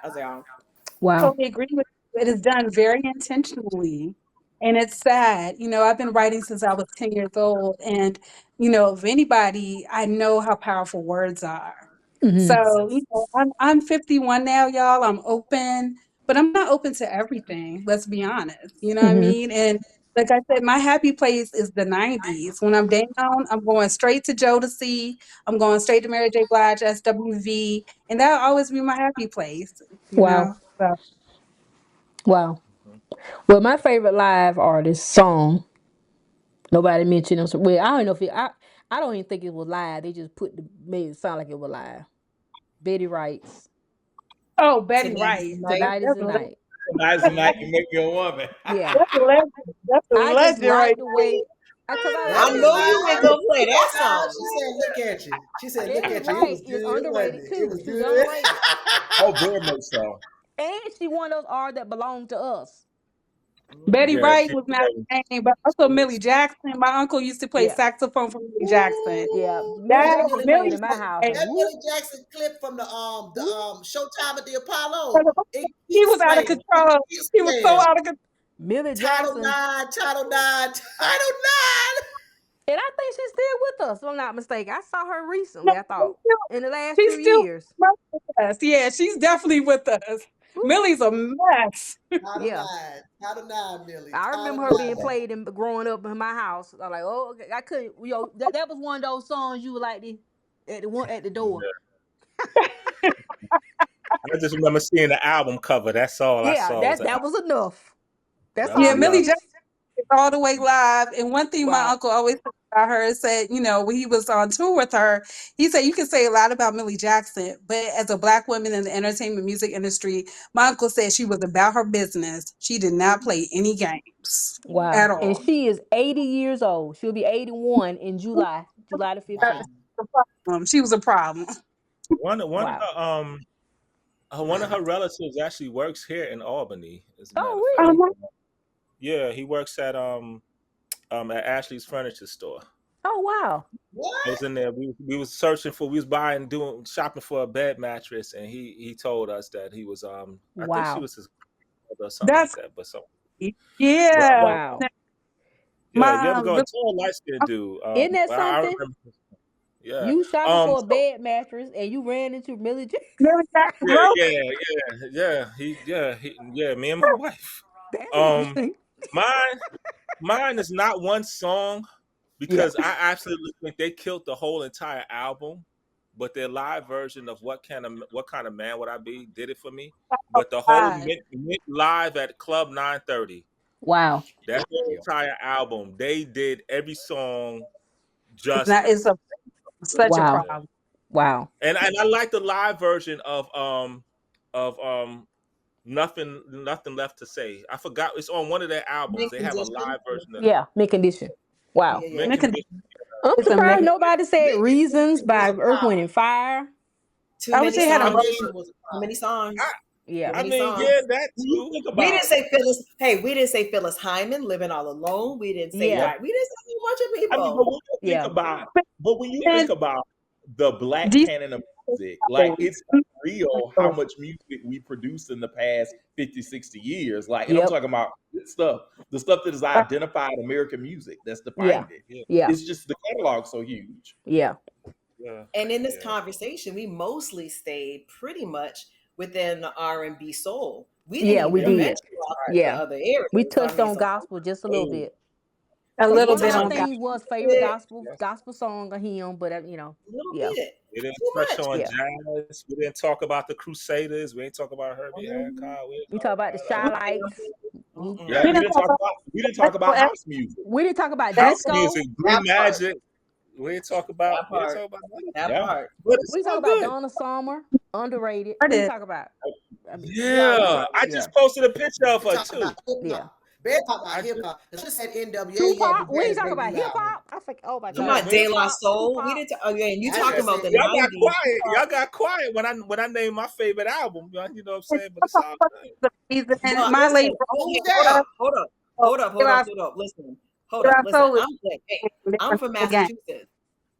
Wow. totally agree with you. It is done very intentionally. And it's sad. I've been writing since I was 10 years old. And, if anybody, I know how powerful words are. Mm-hmm. So, I'm 51 now, y'all. I'm open, but I'm not open to everything. Let's be honest. You know what I Mm-hmm. mean? And like I said, my happy place is the 90s. When I'm down, I'm going straight to Jodeci. I'm going straight to Mary J. Blige, SWV. And that'll always be my happy place, you Wow. know? So, Wow. Well, my favorite live artist song. Nobody mentioned them. So, well, I don't know if I don't even think it was live. They just made it sound like it was live. Betty Wright's oh, Betty Tonight's the Wright. night. "Tonight Is the Night." tonight's the night you make me a woman. Yeah. That's a legend. That's a I just legend like right the there. way, because I Betty know you ain't Wright. gonna play that song. She said, "Look at you." She said, "Look Betty at you." It Wright was is good, wasn't underrated it? It too. was She's good. underrated, Oh, very much so. and she one of those artists that belong to us. Betty Yeah, Wright was not the name, but also she Millie is. Jackson. My uncle used to play Yeah. saxophone for Millie Jackson. Yeah. Ooh, Millie That Jackson Millie played Millie in my Jackson, house, and that whoop, Millie Jackson clip from the whoop. Showtime at the Apollo. It he keeps was out of playing. It control. keeps He was so playing. out of control. Millie Title Jackson. Nine, Title Nine, Title Nine. And I think she's still with us, if I'm not mistaken. I saw her No, recently, I thought, in the last she's few still years. with us. Yeah, she's definitely with us. Ooh, Millie's a mess. Count of yeah. nine. Count of nine, Millie. I Count remember of her being nine. played and growing up in my house. I'm like, oh, okay. I couldn't, that was one of those songs you were like at the one at the door. Yeah. I just remember seeing the album cover. That's all I Yeah, saw was that was enough. That's that was Yeah, all it Millie enough. Jackson is. is all the way live. And one thing my Wow. uncle always said about her said, when he was on tour with her, he said you can say a lot about Millie Jackson, but as a black woman in the entertainment music industry, my uncle said she was about her business. She did not play any games at Wow. And all. she is 80 years old. She'll be 81 in July, July the Wow. 15th. She was a problem. Wow. One of her relatives actually works here in Albany, as a matter of Oh, fact. really? Um, Yeah, he works at Ashley's furniture store. Oh, wow. I was What? in there. We was searching for. We was doing shopping for a bed mattress, and he told us that he was I think she Wow. was his grandmother or something like that's that. But so, but yeah. Wow. yeah, you ever My go tall light skinned dude? Isn't that I something? remember. Yeah. You shopping for a So bed mattress and you ran into Millie Jackson? Millie Jackson yeah, wrote yeah. Me and my wife. That's Um, interesting. mine mine is not one song Yeah. because I absolutely think they killed the whole entire album. But their live version of what kind of man would I be did it for me. But the whole God. mid live at Club 930, Wow. that whole Yeah. entire album, they did every song It's justice. such a Wow. Yeah. problem. Wow. And I like the live version of nothing left to say. I forgot it's on one of their albums. Mint They have a condition. live version of Yeah. Mid condition. Wow. Yeah, Mint yeah. Nicki- Condition. I'm It's a surprised mix. nobody said Mint Reasons condition was by a Earth, Wind, and problem. Fire. Too I wish many they had a I songs. road. mean, Condition was a Too many problem. songs. I, Too Yeah. I many mean, songs. yeah, that When you too. think We didn't about say Phyllis. Hey, we didn't say Phyllis Hyman living all alone. We didn't say Yeah. Yeah. We didn't say a whole bunch of I mean, people. Yeah. but when you And think about the black these canon of music, like it's unreal how much music we produced in the past 50, 60 years. Like, and I'm Yep. talking about good stuff, the stuff that has identified American music, that's Yeah. defined it. Yeah. Yeah. It's just the catalog's so huge. Yeah. Yeah. And in this Yeah. conversation, we mostly stayed pretty much within the R&B soul. We didn't Yeah. We even Yeah. did. venture off into Yeah. other We areas. I touched mean, on some gospel just a little Oh, bit. a Because we little one of bit her touched on on God. things was favorite it gospel yes. gospel song of him, but a little yeah. bit, We didn't too touch much. on Yeah. jazz. We didn't talk about the Crusaders. We didn't talk about Herbie Mhm. Hancock. We didn't We talk talk about the about Shy Lights. Yeah, We Mm-mm. we didn't didn't talk talk about about that. house music. We didn't talk about House disco. music, Blue That part. Magic. That We didn't part. talk about none of that. That yeah. part. But it's We talk all about good. Donna Summer, underrated. We didn't Started. talk about. I mean, we already. Yeah. I Yeah. just posted a picture of We her talk about too. hip Yeah. hop. Better talk about I hip just hop. It's just said NWA. He had the Tupac. We ain't greatest talk debut about hip album. hop. I think. Oh my Talking God. about Yeah. De Hip La hop. Soul. We Tupac. didn't. Oh yeah, and you I talking just about said the y'all got '90s? quiet. Y'all got quiet when I named my favorite album. You know what I'm saying? But it's all good. And Well, my listen. late who's Hold that? up. Hold up. De Hold up. Listen. Hold up. La Listen. Soul is Hey, I'm from again. Massachusetts.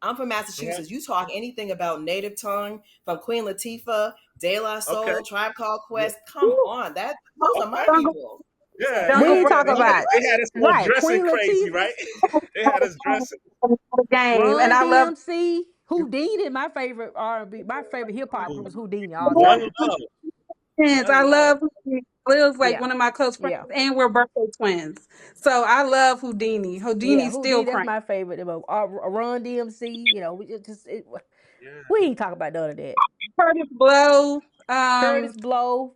I'm from Yeah. Massachusetts. You talk anything about Native Tongue from Queen Latifah, De La Okay. Soul, Tribe Called Yeah. Quest. Come on, those are my Okay. people. Yeah, We Jungle ain't yeah. Brothers talk about They had us all right. dressing Queen crazy, Latifah, right? They had us dressing. the game, and Run I love DMC, Houdini. My favorite R&B. My favorite hip hop group Ooh, is Houdini all One day. One Love. Love. I One Love. love Houdini. Lil's like Yeah. one of my close friends, Yeah. and we're birthday twins. So I love Houdini. Yeah. Houdini's still Houdini. That's crank. my favorite. Run DMC. We Yeah. we ain't talk about none of that. Curtis Blow, Curtis Blow.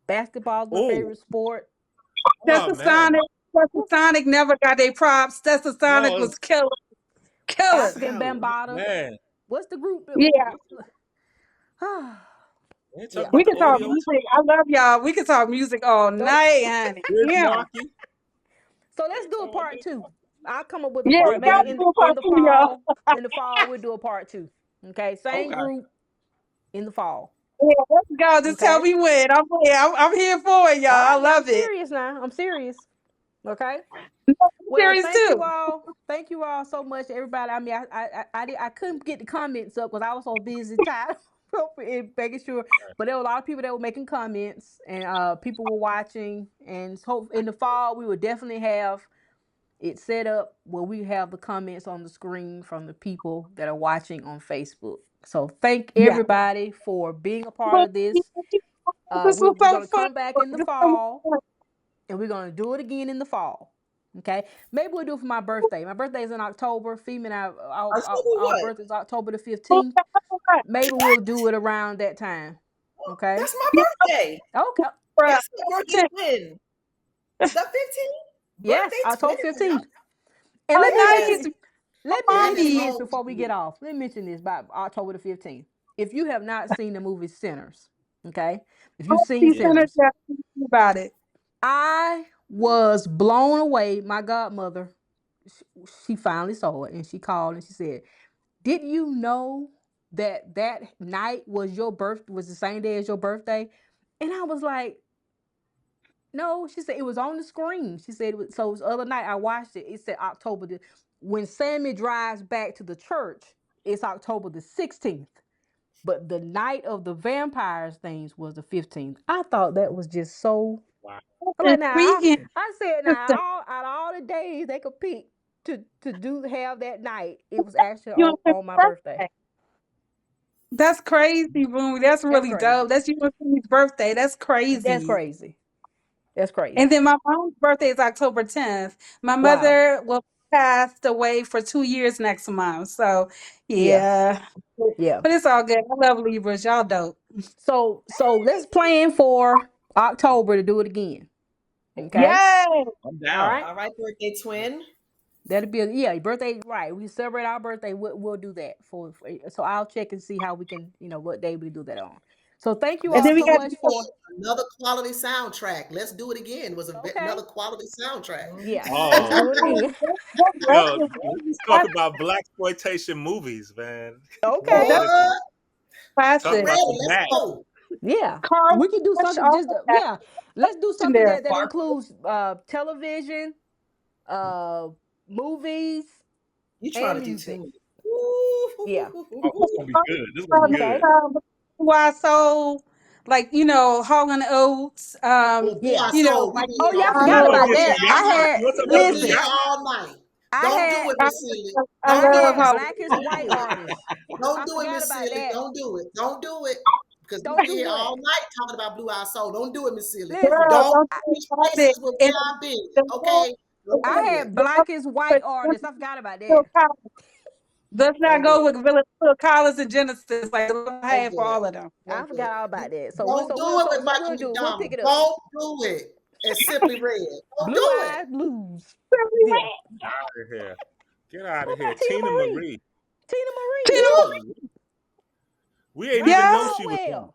Basketball's my Oh, favorite sport. oh Stetsasonic. man. Stetsasonic never got their props. Stetsasonic No, was killer. Killer. African Sally, Bambaataa. man. What's the group? Yeah. We ain't talk Yeah. about We the can talk audio music. I love y'all. We can talk music all So night, honey. Where's Yeah. Marky? so let's do a part two. I'll come up with a Yeah, part. Where's we got Maybe to in do the a in part the two, y'all. fall. In the fall, we'll do a part two. Okay. Same Okay. group in the fall. Yeah, let's go. Just tell Okay. me when. I'm here for it, y'all. All I right, now I'm love it. serious now. I'm serious. Okay. I'm Well, serious thank you too. all. Thank you all so much, everybody. I mean, I couldn't get the comments up because I was so busy tired in making sure. But there were a lot of people that were making comments, and people were watching. And so in the fall, we will definitely have It's set up where we have the comments on the screen from the people that are watching on Facebook. So thank Yeah. everybody for being a part But of this. this was We're so gonna fun. come back in the fall, and we're gonna do it again in the fall. Okay, maybe we'll do it for my birthday. My birthday is in October. Female, October our what? birthday is October the 15th. Maybe we'll do it around that time. Okay. That's my Yeah, birthday. Okay. bruh. That's my birthday twin. The 15th Yes, birthday October twin. 15th. And let me Yes. Nice. mention let me That is mention Party. this so before we cute. get off. Let me mention this about October the 15th. If you have not seen the movie Sinners, okay? If you've seen Party Yeah. center Sinners, about it. I was blown away. My godmother, she finally saw it and she called and she said, "Did you know that that night was the same day as your birthday?" And I was like, "No." She said it was on the screen. She said so. It was the other night I watched it. It said when Sammy drives back to the church. It's October the 16th. But the night of the vampires things was the 15th. I thought that was just so. Wow. I'm like, And now weekend. I said now out of all the days they could pick to have that night, it was actually You on your on my birthday. birthday. That's crazy, Boom. That's That's really crazy. dope. That's you and Timmy's birthday. That's That's crazy. crazy. That's crazy. And then my mom's birthday is October 10th. My Wow. mother will passed away for 2 years next month. So Yeah. yeah. Yeah. But it's all good. I love Libras. Y'all dope. So let's plan for October to do it again. Okay. Yay! I'm All down. right. All right, birthday twin. That'll be yeah, birthday, right? We celebrate our birthday. We'll do that so I'll check and see how we can, what day we do that on. So thank you And all then we so got much for. Another quality soundtrack. Let's do it again. It was Okay. another quality soundtrack. Yeah, let's Oh, do it again. yo, let's talk about black exploitation movies, man. Okay. that's What? Talk I'm classic. about ready. the Let's Mac. go. Yeah, Car we can do wash, something. all Just of that yeah, let's do in something there. that includes television, uh, movies, You trying and to do music. too. Yeah. Oh, this is gonna be good. This is gonna be Okay. good. Why so like Hall and Oates, Oh, Blue Yeah. Eye Soul. We Mike be Oh here yeah, I all forgot You night. want McDonald. about to get that. some yacht? You want to talk We about be some here Listen. yacht? all night. I Don't do had it, Miss Silly. I I Don't do it, love had Miss Hall. blackest Silly. white artists. Don't I do it, forgot Miss about Silly. that. Don't do it. Don't do it. Because we Don't be do here all what? night talking about Blue Eye Soul. Don't do it, Miss Silly. Listen, Girl, Don't don't I, get switch started. places with where And I've been. the Okay? Don't I do it. had blackest white artists. I forgot about that. Phil Collins. Let's not Don't do go it. with Phil Collins and Genesis like the love I Don't had for do it. all of them. I Don't do forgot all it. about that. So we'll Don't so do we'll it so, with so Michael we'll do it. We'll pick McDonald. it up. Don't do it. It's Simply Red. Don't Blue do it. Eyes Blues. Yeah. Out of here. Get out of What here. about Tina Tina Marie? Marie. Tina Marie. Tina Tina Yeah. Marie. We ain't Ronnie even Yeah. know she was on. Caldwell.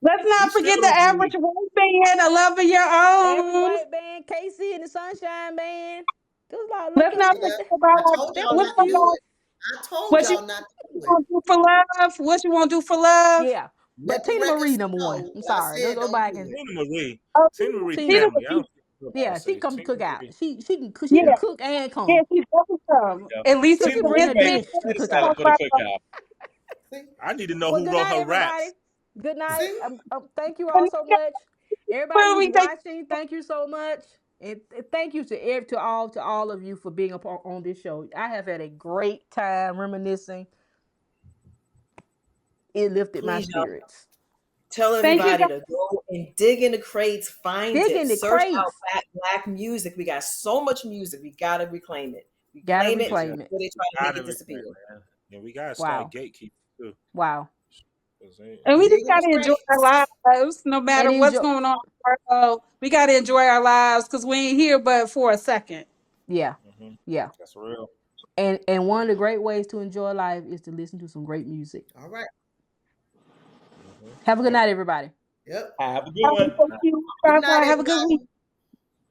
Let's We not still forget the don't average believe. white band, A Love of Your Average Own. White Band, Casey and the Sunshine Band. There's a lot Let's not of Yeah. forget about I told there y'all was what's not to the do some. love, it. I told what you y'all not to do it. want to do for love? What you want to do for love? Yeah. Let But the Tina record Marie number one. show I'm what I sorry. Let's said. go Don't back do and it. Tina Marie. Oh, Tina Marie Tina. Tina, family. I don't care what Yeah, nobody she say. come Tina cook out. Marie. She yeah, can Yeah. cook and yeah, come. she's awesome. Yeah. And Lisa She Tina can bring Marie a Smith, made dish a to good cook salad out. for the cookout. See? I need to know Well, who good wrote night, her everybody. raps. Good night. See? Thank you all so much. Everybody when who's we take watching, thank you so much. And thank you to all of you for being on this show. I have had a great time reminiscing. It lifted my Please, y'all spirits. tell thank you everybody guys. to go and dig in the crates, find Dig it, in the search out crates. black music. We got so much music. We gotta reclaim it. Gotta Reclaim it Yeah. reclaim it. before they try to make Gotta it disappear. reclaim it, man. And we gotta start Wow. gatekeeping too. Wow. 'Cause And we just Dig in the gotta enjoy crates. our lives, no And matter what's enjoy. going on in the world. We gotta enjoy our lives because we ain't here but for a second. Yeah. hmm Yeah. That's real. And one of the great ways to enjoy life is to listen to some great music. All right. hmm Have a good night, everybody. Yep. Have a good All right, one. thank you. Good Bye night, bye. Have a good week. everybody.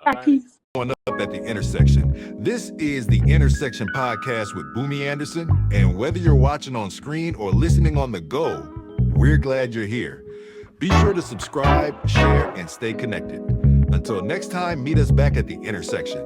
All Bye, righty. peace. Showing up at the intersection. This is the Intersection Podcast with Boomie Anderson. And whether you're watching on screen or listening on the go, we're glad you're here. Be sure to subscribe, share, and stay connected. Until next time, meet us back at the intersection.